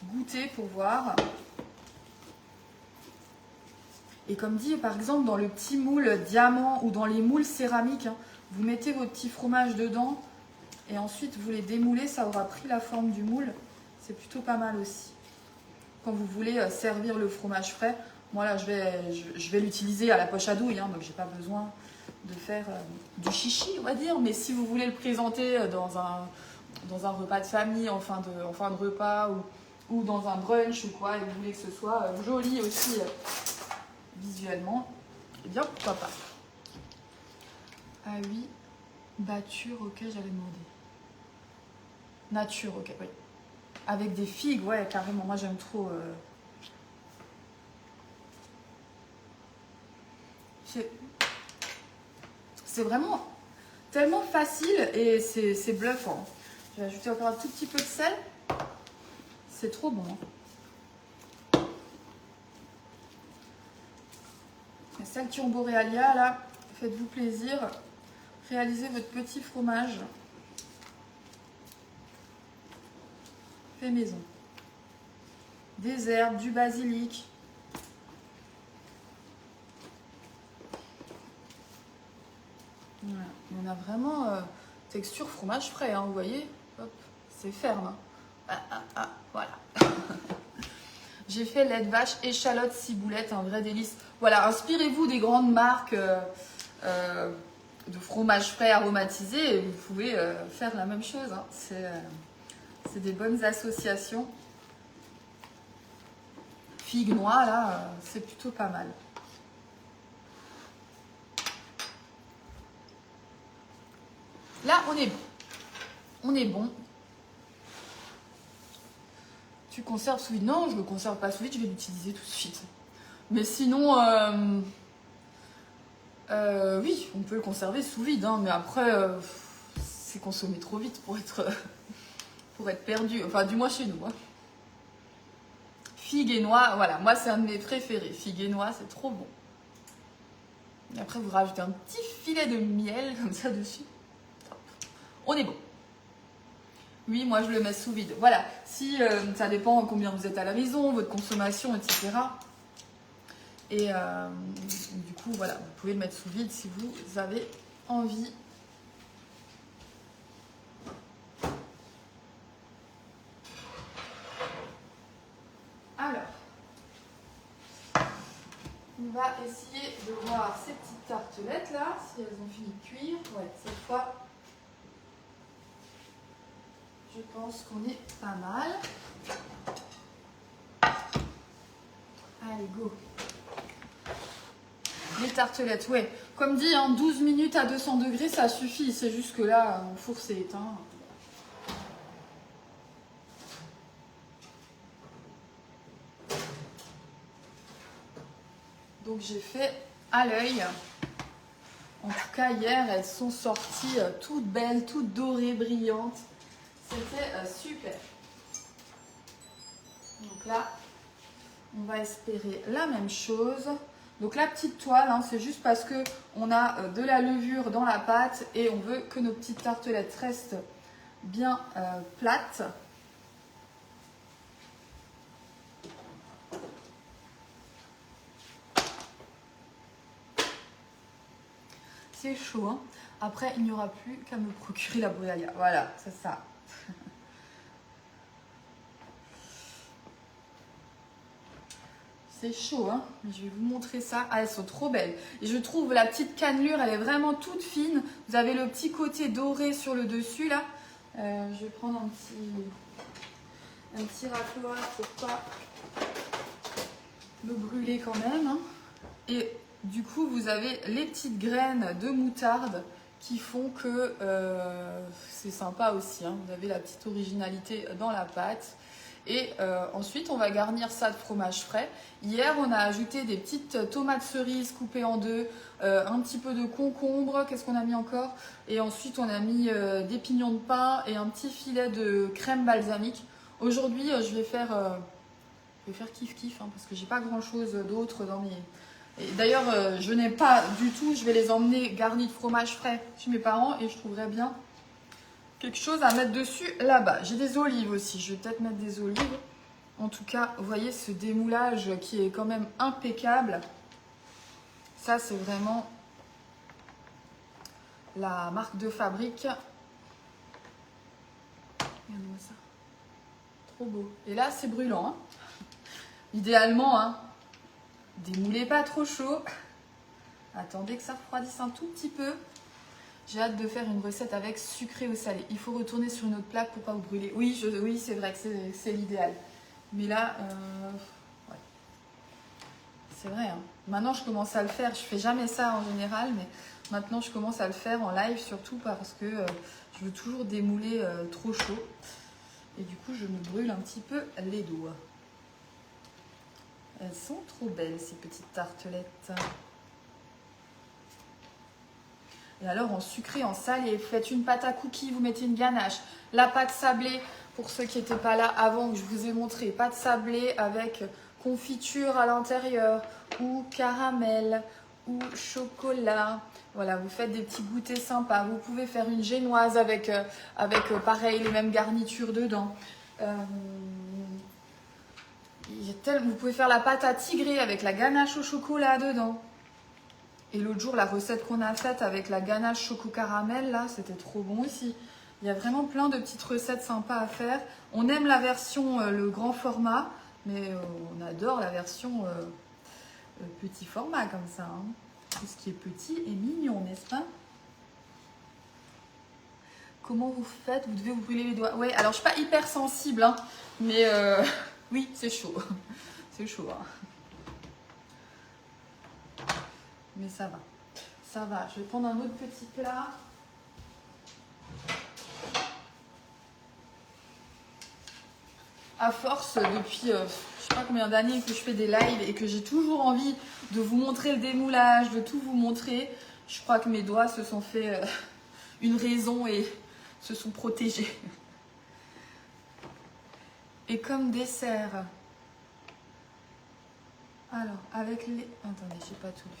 goûter pour voir. Et comme dit, par exemple, dans le petit moule diamant ou dans les moules céramiques, hein, vous mettez votre petit fromage dedans et ensuite vous les démoulez, ça aura pris la forme du moule. C'est plutôt pas mal aussi. Quand vous voulez servir le fromage frais, moi là, je vais l'utiliser à la poche à douille, hein, donc j'ai pas besoin de faire du chichi, on va dire. Mais si vous voulez le présenter dans un repas de famille, en fin de repas ou dans un brunch ou quoi, et vous voulez que ce soit joli aussi visuellement, eh bien pourquoi pas. Ah oui, batture, ok, j'allais demander. Nature, ok, oui. Avec des figues, ouais, carrément, moi j'aime trop. C'est vraiment tellement facile et c'est bluffant. Je vais ajouter encore un tout petit peu de sel. C'est trop bon. Hein. Celle Turbo Realia, là, faites-vous plaisir. Réalisez votre petit fromage fait maison. Des herbes, du basilic. Voilà. On a vraiment texture fromage frais, hein, vous voyez. Hop, c'est ferme. Hein. Voilà. J'ai fait lait de vache, échalote, ciboulette, un vrai délice. Voilà, inspirez-vous des grandes marques de fromage frais aromatisé, et vous pouvez faire la même chose. Hein. C'est des bonnes associations. Figue noix, là, c'est plutôt pas mal. Là, on est bon. On est bon. Tu conserves sous vide? Non, je ne le conserve pas sous vide, je vais l'utiliser tout de suite. Mais sinon, oui, on peut le conserver sous vide, hein, mais après, c'est consommé trop vite pour être perdu. Enfin, du moins chez nous. Hein. Figue et noix, voilà, moi c'est un de mes préférés. Figue et noix, c'est trop bon. Et après, vous rajoutez un petit filet de miel comme ça dessus. Top. On est bon. Oui, moi je le mets sous vide. Voilà, si ça dépend combien vous êtes à la maison, votre consommation, etc. Et du coup, voilà, vous pouvez le mettre sous vide si vous avez envie. Alors, on va essayer de voir ces petites tartelettes là, si elles ont fini de cuire. Ouais, cette fois, je pense qu'on est pas mal. Allez, go. Les tartelettes, ouais. Comme dit, hein, 12 minutes à 200 degrés, ça suffit. C'est juste que là, mon four s'est éteint. Donc j'ai fait à l'œil. En tout cas, hier, elles sont sorties toutes belles, toutes dorées, brillantes. C'était super. Donc là, on va espérer la même chose. Donc la petite toile, hein, c'est juste parce que on a de la levure dans la pâte et on veut que nos petites tartelettes restent bien plates. C'est chaud, hein. Après, il n'y aura plus qu'à me procurer la brualia. Voilà, c'est ça. C'est chaud, hein. Je vais vous montrer ça. Ah, elles sont trop belles. Et je trouve la petite cannelure, elle est vraiment toute fine. Vous avez le petit côté doré sur le dessus, là. Je vais prendre un petit râteau pour pas me brûler quand même. Hein. Et du coup, vous avez les petites graines de moutarde qui font que c'est sympa aussi. Hein. Vous avez la petite originalité dans la pâte. Et ensuite, on va garnir ça de fromage frais. Hier, on a ajouté des petites tomates cerises coupées en deux, un petit peu de concombre. Qu'est-ce qu'on a mis encore? Et ensuite, on a mis des pignons de pain et un petit filet de crème balsamique. Aujourd'hui, je vais faire kiff-kiff hein, parce que j'ai pas grand-chose d'autre dans mes... D'ailleurs, je n'ai pas du tout, je vais les emmener garnis de fromage frais chez mes parents et je trouverais bien quelque chose à mettre dessus là-bas. J'ai des olives aussi, je vais peut-être mettre des olives. En tout cas, vous voyez ce démoulage qui est quand même impeccable. Ça, c'est vraiment la marque de fabrique. Regardez-moi ça. Trop beau. Et là, c'est brûlant. Hein. Idéalement, hein, démoulez pas trop chaud. Attendez que ça refroidisse un tout petit peu. J'ai hâte de faire une recette avec sucré ou salé. Il faut retourner sur une autre plaque pour pas vous brûler. Oui, oui, c'est vrai que c'est l'idéal. Mais là, ouais. C'est vrai. Hein. Maintenant, je commence à le faire. Je fais jamais ça en général, mais maintenant, je commence à le faire en live, surtout parce que je veux toujours démouler trop chaud. Et du coup, je me brûle un petit peu les doigts. Elles sont trop belles, ces petites tartelettes. Et alors en sucré, en salé, vous faites une pâte à cookies, vous mettez une ganache. La pâte sablée, pour ceux qui n'étaient pas là avant que je vous ai montré, pâte sablée avec confiture à l'intérieur, ou caramel, ou chocolat. Voilà, vous faites des petits goûters sympas. Vous pouvez faire une génoise avec pareil, les mêmes garnitures dedans. Vous pouvez faire la pâte à tigré avec la ganache au chocolat dedans. Et l'autre jour, la recette qu'on a faite avec la ganache choco caramel, là, c'était trop bon aussi. Il y a vraiment plein de petites recettes sympas à faire. On aime la version le grand format, mais on adore la version petit format comme ça. Hein. Tout ce qui est petit est mignon, n'est-ce pas? Comment vous faites? Vous devez vous brûler les doigts. Ouais, alors je suis pas hyper sensible, hein, mais oui, c'est chaud. C'est chaud, hein. Mais ça va. Ça va. Je vais prendre un autre petit plat. À force, depuis je sais pas combien d'années que je fais des lives et que j'ai toujours envie de vous montrer le démoulage, de tout vous montrer, je crois que mes doigts se sont fait une raison et se sont protégés. Et comme dessert, alors avec les... Attendez, j'ai pas tout lu.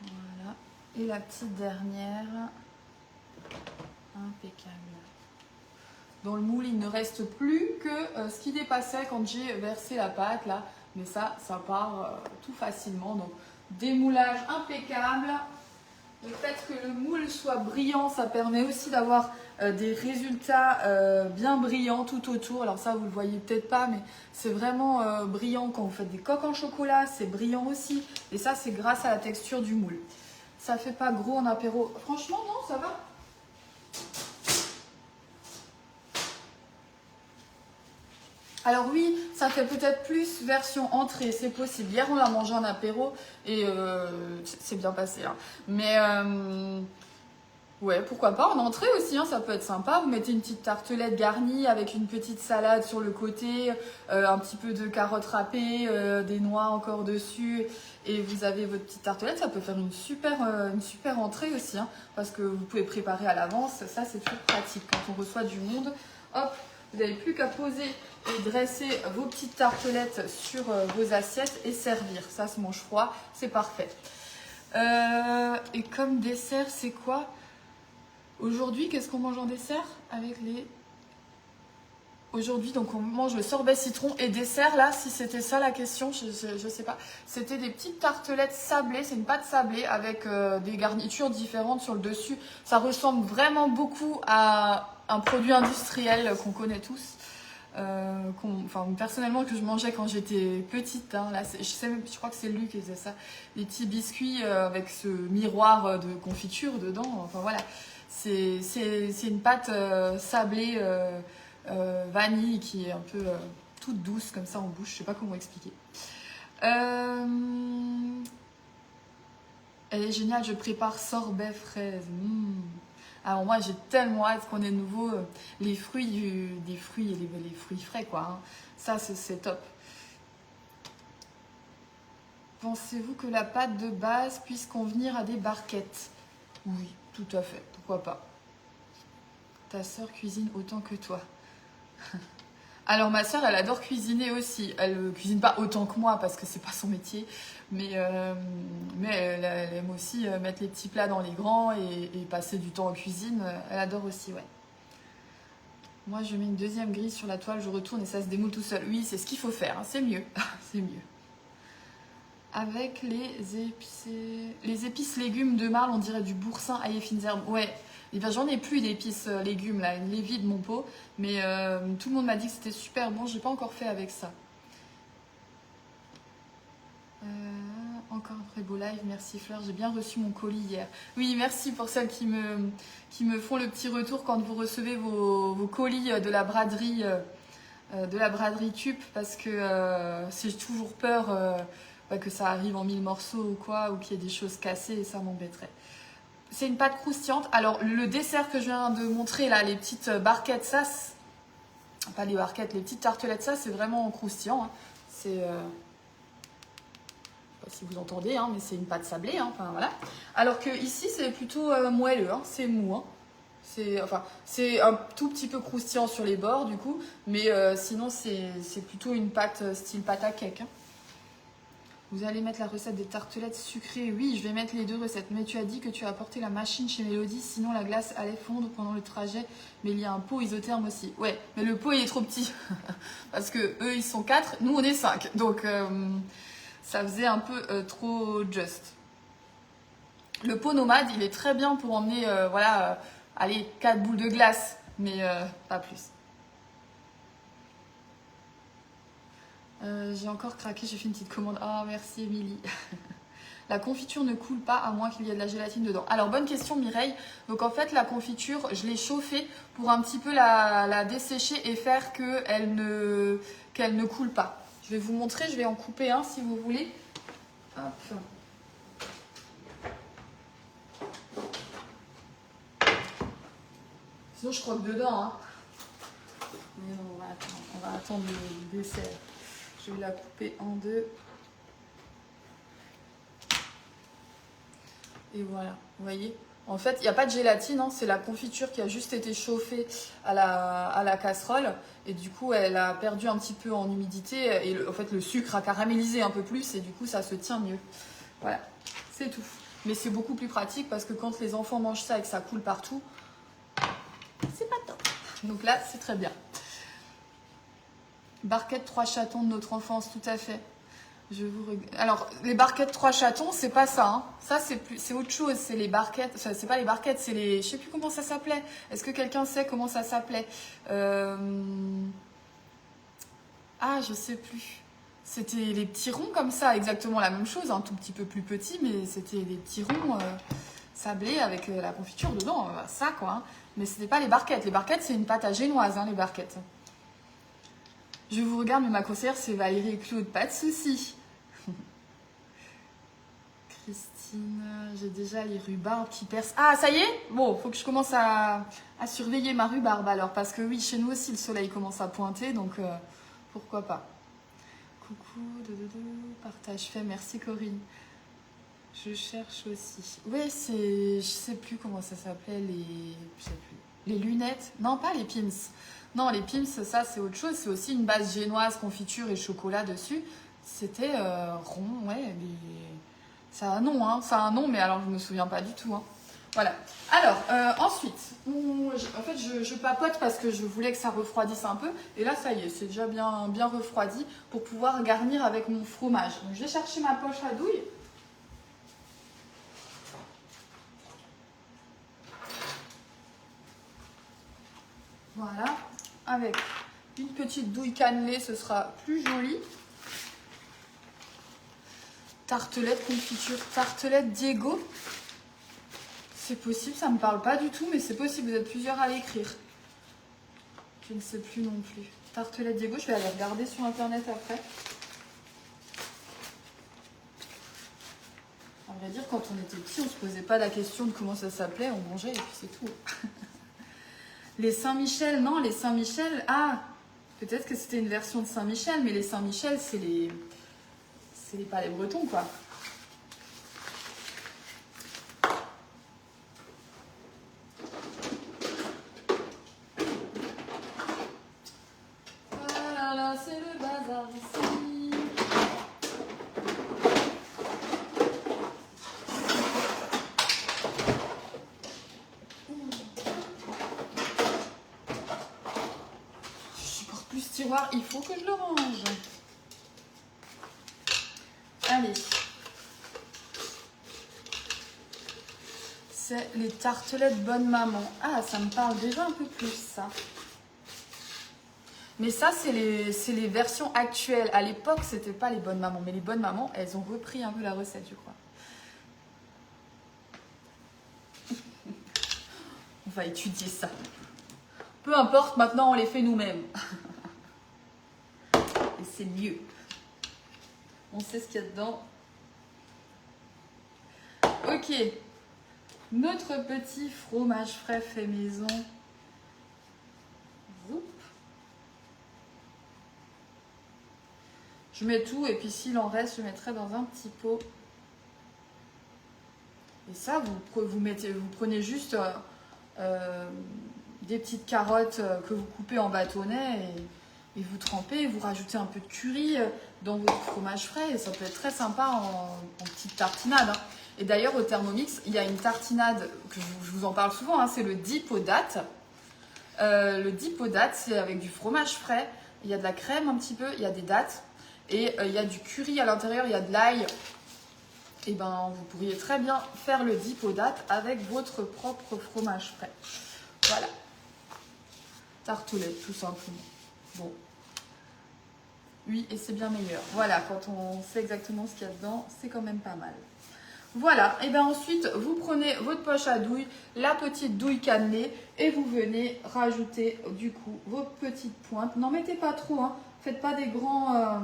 Voilà. Et la petite dernière, impeccable. Dans le moule, il ne reste plus que ce qui dépassait quand j'ai versé la pâte là. Mais ça part tout facilement. Donc, démoulage impeccable. Le fait que le moule soit brillant, ça permet aussi d'avoir des résultats bien brillants tout autour. Alors ça, vous ne le voyez peut-être pas, mais c'est vraiment brillant quand vous faites des coques en chocolat. C'est brillant aussi. Et ça, c'est grâce à la texture du moule. Ça fait pas gros en apéro. Franchement, non, ça va. Alors oui, ça fait peut-être plus version entrée, c'est possible. Hier, on l'a mangé en apéro et c'est bien passé. Hein. Mais ouais, pourquoi pas en entrée aussi, hein, ça peut être sympa. Vous mettez une petite tartelette garnie avec une petite salade sur le côté, un petit peu de carottes râpées, des noix encore dessus et vous avez votre petite tartelette. Ça peut faire une super entrée aussi, hein, parce que vous pouvez préparer à l'avance. Ça, c'est toujours pratique quand on reçoit du monde. Hop, vous n'avez plus qu'à poser et dresser vos petites tartelettes sur vos assiettes et servir. Ça se mange froid, c'est parfait. Et comme dessert, c'est quoi? Aujourd'hui, qu'est-ce qu'on mange en dessert avec les... Aujourd'hui, donc on mange le sorbet citron et dessert, là, si c'était ça la question, je sais pas. C'était des petites tartelettes sablées, c'est une pâte sablée avec des garnitures différentes sur le dessus. Ça ressemble vraiment beaucoup à un produit industriel qu'on connaît tous. Enfin, personnellement, que je mangeais quand j'étais petite. Hein, là, je crois que c'est lui qui faisait ça. Les petits biscuits avec ce miroir de confiture dedans. Enfin voilà, c'est une pâte sablée vanille qui est un peu toute douce comme ça en bouche. Je sais pas comment expliquer. Elle est géniale. Je prépare sorbet fraise. Alors moi j'ai tellement hâte qu'on ait de nouveau les fruits des fruits et les fruits frais quoi. Hein. Ça c'est top. Pensez-vous que la pâte de base puisse convenir à des barquettes? Oui, tout à fait. Pourquoi pas? Ta sœur cuisine autant que toi. Alors ma sœur, elle adore cuisiner aussi. Elle cuisine pas autant que moi parce que c'est pas son métier, mais elle aime aussi mettre les petits plats dans les grands et passer du temps en cuisine. Elle adore aussi, ouais. Moi, je mets une deuxième grille sur la toile, je retourne et ça se démoule tout seul. Oui, c'est ce qu'il faut faire, hein. C'est mieux, c'est mieux. Avec les épices légumes de Marle, on dirait du boursin, ail et fines herbes. Ouais. Et ben, j'en ai plus d'épices légumes là, il est vide mon pot, mais tout le monde m'a dit que c'était super bon, j'ai pas encore fait avec ça. Encore un très beau live, merci Fleur, j'ai bien reçu mon colis hier. Oui, merci pour celles qui me font le petit retour quand vous recevez vos colis de la braderie Tup, parce que j'ai toujours peur que ça arrive en 1000 morceaux ou quoi, ou qu'il y ait des choses cassées et ça m'embêterait. C'est une pâte croustillante. Alors, le dessert que je viens de montrer, là, les petites barquettes, ça, pas les barquettes, les petites tartelettes, ça, c'est vraiment croustillant. Hein. C'est... je sais pas si vous entendez, hein, mais c'est une pâte sablée. Hein, enfin, voilà. Alors que ici, c'est plutôt moelleux, hein, c'est mou. Hein. C'est un tout petit peu croustillant sur les bords, du coup. Mais sinon, c'est plutôt une pâte style pâte à cake. Hein. Vous allez mettre la recette des tartelettes sucrées. Oui, je vais mettre les deux recettes. Mais tu as dit que tu as apporté la machine chez Mélodie, sinon la glace allait fondre pendant le trajet. Mais il y a un pot isotherme aussi. Ouais, mais le pot il est trop petit. Parce que eux ils sont 4, nous on est 5. Donc ça faisait un peu trop just. Le pot nomade, il est très bien pour emmener, allez, 4 boules de glace. Mais pas plus. J'ai encore craqué, j'ai fait une petite commande. Oh, merci Émilie. La confiture ne coule pas à moins qu'il y ait de la gélatine dedans. Alors, bonne question Mireille. Donc en fait, la confiture, je l'ai chauffée pour un petit peu la dessécher et faire qu'elle ne coule pas. Je vais vous montrer, je vais en couper un si vous voulez. Hop. Sinon, je croque dedans. Hein. Mais non, on va attendre le dessert. Je vais la couper en deux. Et voilà, vous voyez. En fait, il n'y a pas de gélatine, hein, c'est la confiture qui a juste été chauffée à la casserole. Et du coup, elle a perdu un petit peu en humidité. Et en fait, le sucre a caramélisé un peu plus et du coup, ça se tient mieux. Voilà, c'est tout. Mais c'est beaucoup plus pratique parce que quand les enfants mangent ça et que ça coule partout, c'est pas top. Donc là, c'est très bien. Barquette 3 chatons de notre enfance, tout à fait. Alors, les barquettes 3 chatons, c'est pas ça. Hein. Ça, c'est autre chose. C'est les barquettes. Enfin, c'est pas les barquettes, c'est les. Je sais plus comment ça s'appelait. Est-ce que quelqu'un sait comment ça s'appelait Ah, je sais plus. C'était les petits ronds comme ça, exactement la même chose, un tout petit peu plus petit, mais c'était des petits ronds sablés avec la confiture dedans, ça quoi. Hein. Mais c'était pas les barquettes. Les barquettes, c'est une pâte à génoise, hein, les barquettes. Je vous regarde, mais ma conseillère, c'est Valérie et Claude. Pas de soucis. Christine, j'ai déjà les rhubarbes qui percent. Ah, ça y est. Bon, faut que je commence à surveiller ma rhubarbe alors. Parce que oui, chez nous aussi, le soleil commence à pointer. Donc, pourquoi pas. Coucou, partage fait. Merci Corinne. Je cherche aussi. Oui, je sais plus comment ça s'appelait. Je sais plus. Les lunettes. Non, pas les Pims. Non, les Pims, ça c'est autre chose. C'est aussi une base génoise, confiture et chocolat dessus. C'était rond, ouais. Ça a un nom, hein. Ça a un nom, mais alors je me souviens pas du tout. Hein. Voilà. Alors, ensuite, en fait, je papote parce que je voulais que ça refroidisse un peu. Et là, ça y est, c'est déjà bien refroidi pour pouvoir garnir avec mon fromage. Donc, je vais chercher ma poche à douille. Voilà, avec une petite douille cannelée, ce sera plus joli. Tartelette confiture, tartelette Diego. C'est possible, ça me parle pas du tout, mais c'est possible, vous êtes plusieurs à l'écrire. Je ne sais plus non plus. Tartelette Diego, je vais aller regarder sur internet après. À vrai dire, quand on était petit, on se posait pas la question de comment ça s'appelait, on mangeait et puis c'est tout. Les Saint-Michel, non, les Saint-Michel, ah, peut-être que c'était une version de Saint-Michel, mais les Saint-Michel, c'est les palais bretons, quoi. Voilà, c'est le bazar ici. Je supporte plus ce tiroir, il faut que je le range. Allez. C'est les tartelettes Bonne Maman. Ah, ça me parle déjà un peu plus, ça. Mais ça, c'est les versions actuelles. À l'époque, c'était pas les Bonnes Mamans. Mais les Bonnes Mamans, elles ont repris un peu la recette, je crois. On va étudier ça. Peu importe, maintenant, on les fait nous-mêmes. Et c'est mieux. On sait ce qu'il y a dedans. Ok. Notre petit fromage frais fait maison. Zoup. Je mets tout et puis s'il en reste, je mettrai dans un petit pot. Et ça, vous prenez juste des petites carottes que vous coupez en bâtonnets et vous trempez. Vous rajoutez un peu de curry dans votre fromage frais et ça peut être très sympa en petite tartinade. Hein. Et d'ailleurs, au Thermomix, il y a une tartinade que je vous en parle souvent, hein, c'est le dip aux dattes. Le dip aux dattes, c'est avec du fromage frais. Il y a de la crème un petit peu, il y a des dattes. Et il y a du curry à l'intérieur, il y a de l'ail. Et ben, vous pourriez très bien faire le dip aux dattes avec votre propre fromage frais. Voilà. Tartelette, tout simplement. Bon. Oui, et c'est bien meilleur. Voilà, quand on sait exactement ce qu'il y a dedans, c'est quand même pas mal. Voilà, et bien ensuite, vous prenez votre poche à douille, la petite douille cannelée et vous venez rajouter du coup vos petites pointes. N'en mettez pas trop, hein. Faites pas des grands...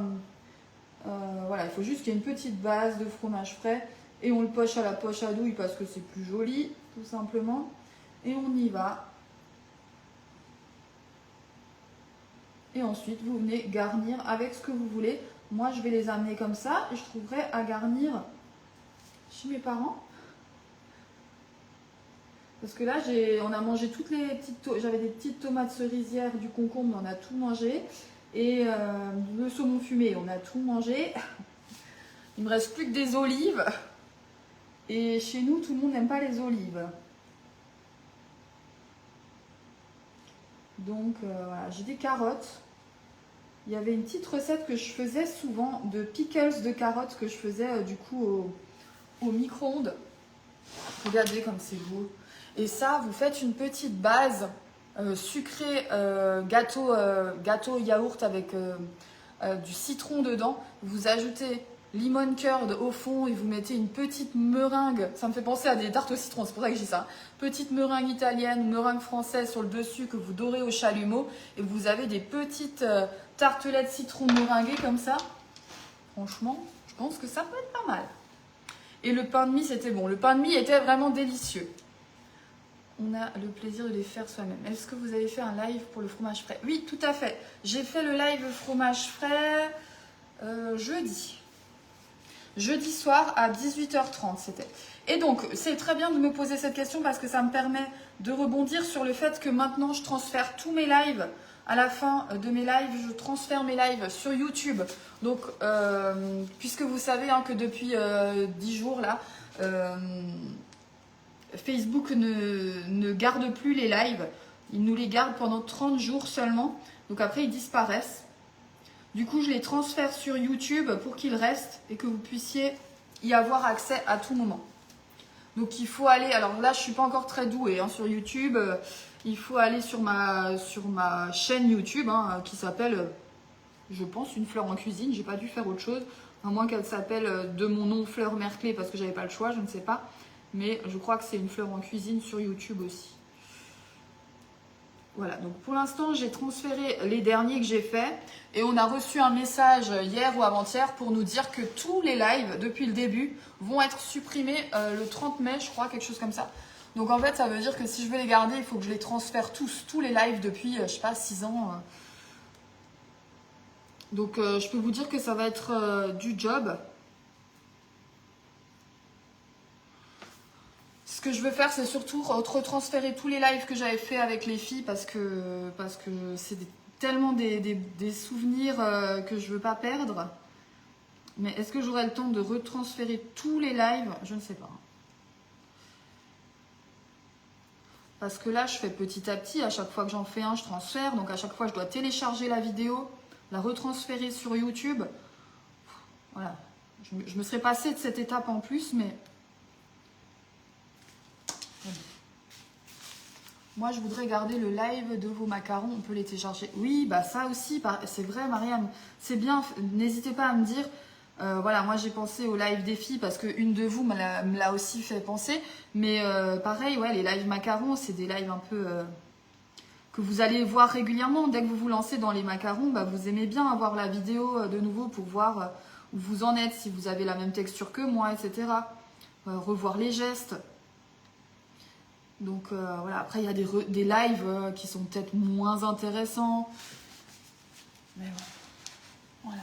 voilà, il faut juste qu'il y ait une petite base de fromage frais et on le poche à la poche à douille parce que c'est plus joli, tout simplement. Et on y va. Et ensuite, vous venez garnir avec ce que vous voulez. Moi, je vais les amener comme ça et je trouverai à garnir chez mes parents. Parce que là, on a mangé toutes les petites... J'avais des petites tomates cerisières, du concombre, on a tout mangé. Et le saumon fumé, on a tout mangé. Il me reste plus que des olives. Et chez nous, tout le monde n'aime pas les olives. Donc, voilà, j'ai des carottes. Il y avait une petite recette que je faisais souvent de pickles de carottes que je faisais du coup au micro-ondes. Regardez comme c'est beau. Et ça, vous faites une petite base sucrée gâteau yaourt avec du citron dedans. Vous ajoutez lemon curd au fond et vous mettez une petite meringue. Ça me fait penser à des tartes au citron, c'est pour ça que je dis ça. Petite meringue italienne, meringue française sur le dessus que vous dorez au chalumeau. Et vous avez des petites tartelettes citron meringuées comme ça. Franchement, je pense que ça peut être pas mal. Et le pain de mie, c'était bon. Le pain de mie était vraiment délicieux. On a le plaisir de les faire soi-même. Est-ce que vous avez fait un live pour le fromage frais? Oui, tout à fait. J'ai fait le live fromage frais jeudi. Jeudi soir à 18h30, c'était. Et donc, c'est très bien de me poser cette question parce que ça me permet de rebondir sur le fait que maintenant, je transfère tous mes lives. À la fin de mes lives, je transfère mes lives sur YouTube. Donc, puisque vous savez hein, que depuis 10 jours, là, Facebook ne garde plus les lives. Il nous les garde pendant 30 jours seulement. Donc après, ils disparaissent. Du coup, je les transfère sur YouTube pour qu'ils restent et que vous puissiez y avoir accès à tout moment. Donc il faut aller, alors là je suis pas encore très douée hein, sur YouTube, il faut aller sur ma chaîne YouTube hein, qui s'appelle, je pense, Une fleur en cuisine. J'ai pas dû faire autre chose, à moins qu'elle s'appelle de mon nom Fleur Merclé parce que j'avais pas le choix, je ne sais pas. Mais je crois que c'est Une fleur en cuisine sur YouTube aussi. Voilà, donc pour l'instant, j'ai transféré les derniers que j'ai faits et on a reçu un message hier ou avant-hier pour nous dire que tous les lives depuis le début vont être supprimés le 30 mai, je crois, quelque chose comme ça. Donc en fait, ça veut dire que si je veux les garder, il faut que je les transfère tous les lives depuis, je sais pas, 6 ans. Donc je peux vous dire que ça va être du job. Ce que je veux faire, c'est surtout retransférer tous les lives que j'avais fait avec les filles parce que c'est tellement des souvenirs que je veux pas perdre. Mais est-ce que j'aurai le temps de retransférer tous les lives? Je ne sais pas. Parce que là, je fais petit à petit. À chaque fois que j'en fais un, je transfère. Donc à chaque fois, je dois télécharger la vidéo, la retransférer sur YouTube. Voilà. Je me serais passée de cette étape en plus, mais... Moi, je voudrais garder le live de vos macarons. On peut les télécharger. Oui, bah ça aussi, c'est vrai, Marianne. C'est bien. N'hésitez pas à me dire. Voilà, moi, j'ai pensé au live des filles parce qu'une de vous me l'a aussi fait penser. Mais pareil, ouais, les lives macarons, c'est des lives un peu que vous allez voir régulièrement. Dès que vous vous lancez dans les macarons, bah, vous aimez bien avoir la vidéo de nouveau pour voir où vous en êtes, si vous avez la même texture que moi, etc. Revoir les gestes. Donc voilà, après il y a des lives qui sont peut-être moins intéressants. Mais bon, voilà.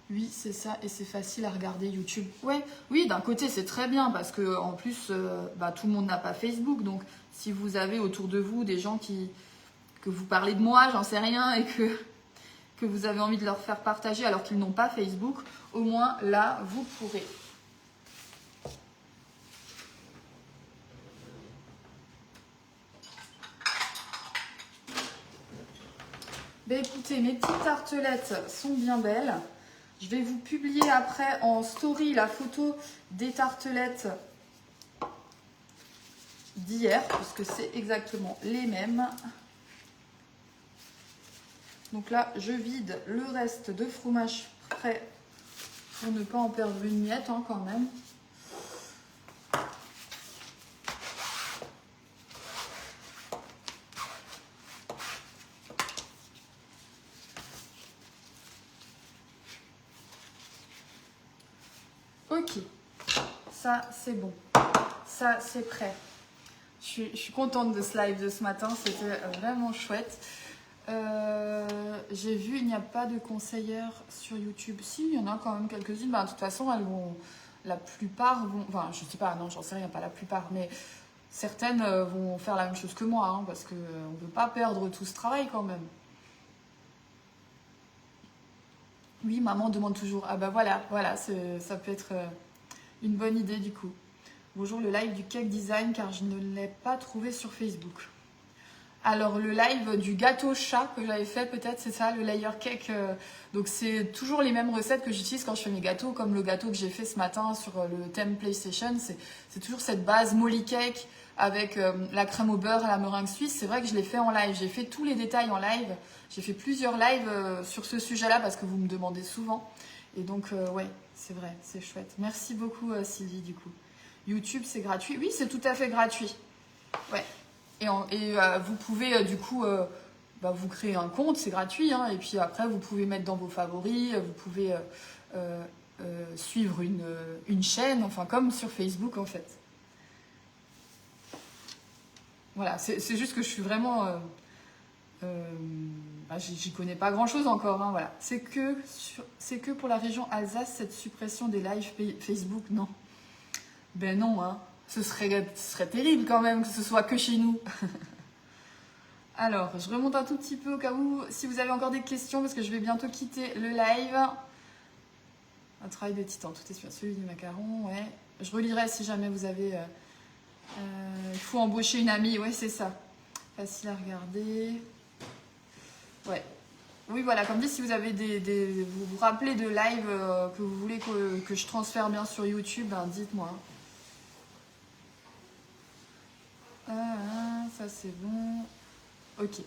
Oui, c'est ça, et c'est facile à regarder YouTube. Ouais, oui, d'un côté c'est très bien parce que en plus, bah, tout le monde n'a pas Facebook. Donc si vous avez autour de vous des gens que vous parlez de moi, j'en sais rien, et que vous avez envie de leur faire partager alors qu'ils n'ont pas Facebook, au moins là, vous pourrez. Ben écoutez, mes petites tartelettes sont bien belles. Je vais vous publier après en story la photo des tartelettes d'hier, puisque c'est exactement les mêmes. Donc là, je vide le reste de fromage frais pour ne pas en perdre une miette hein, quand même. ça c'est bon. Ça c'est prêt. Je suis contente de ce live de ce matin, c'était vraiment chouette. J'ai vu, il n'y a pas de conseillères sur YouTube. Si, il y en a quand même quelques-unes. Bah, de toute façon, elles vont, la plupart vont... Enfin, je sais pas, non, j'en sais rien, pas la plupart, mais certaines vont faire la même chose que moi, hein, parce qu'on ne veut pas perdre tout ce travail quand même. Oui, maman demande toujours. Ah bah voilà, ça peut être une bonne idée du coup. Bonjour, le live du cake design car je ne l'ai pas trouvé sur Facebook. Alors le live du gâteau chat que j'avais fait, peut-être c'est ça, le layer cake. Donc c'est toujours les mêmes recettes que j'utilise quand je fais mes gâteaux, comme le gâteau que j'ai fait ce matin sur le thème PlayStation. C'est toujours cette base molly cake avec la crème au beurre et la meringue suisse. C'est vrai que je l'ai fait en live, j'ai fait tous les détails en live. J'ai fait plusieurs lives sur ce sujet-là parce que vous me demandez souvent. Et donc ouais, c'est vrai, c'est chouette. Merci beaucoup Sylvie du coup. YouTube c'est gratuit. Oui, c'est tout à fait gratuit. Ouais. Et vous pouvez du coup vous créer un compte, c'est gratuit, hein, et puis après vous pouvez mettre dans vos favoris, vous pouvez suivre une chaîne, enfin comme sur Facebook en fait. Voilà, c'est juste que je suis vraiment... j'y connais pas grand chose encore, hein, voilà. C'est que pour la région Alsace, cette suppression des lives Facebook, non. Ben non, hein. Ce serait terrible quand même que ce soit que chez nous. Alors, je remonte un tout petit peu au cas où, si vous avez encore des questions, parce que je vais bientôt quitter le live. Un travail de titan, tout est sûr. Celui du macaron, ouais. Je relirai si jamais vous avez... il faut embaucher une amie, ouais, c'est ça. Facile à regarder. Ouais. Oui, voilà, comme dit, si vous avez vous vous rappelez de live que vous voulez que je transfère bien sur YouTube, ben dites-moi. Ça c'est bon. Ok.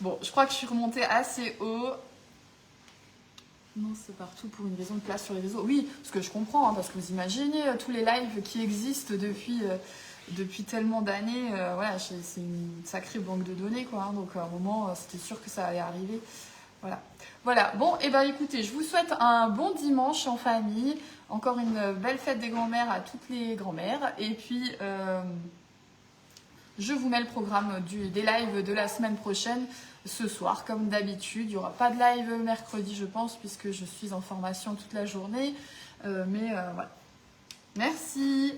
Bon, je crois que je suis remontée assez haut. Non, c'est partout pour une raison de place sur les réseaux. Oui, ce que je comprends, hein, parce que vous imaginez tous les lives qui existent depuis tellement d'années. Voilà, c'est une sacrée banque de données, quoi. Hein, donc à un moment, c'était sûr que ça allait arriver. Voilà. Bon, et ben écoutez, je vous souhaite un bon dimanche en famille. Encore une belle fête des grands-mères à toutes les grands-mères. Et puis... je vous mets le programme des lives de la semaine prochaine ce soir, comme d'habitude. Il n'y aura pas de live mercredi, je pense, puisque je suis en formation toute la journée. Voilà. Merci.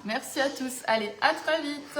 Merci à tous. Allez, à très vite.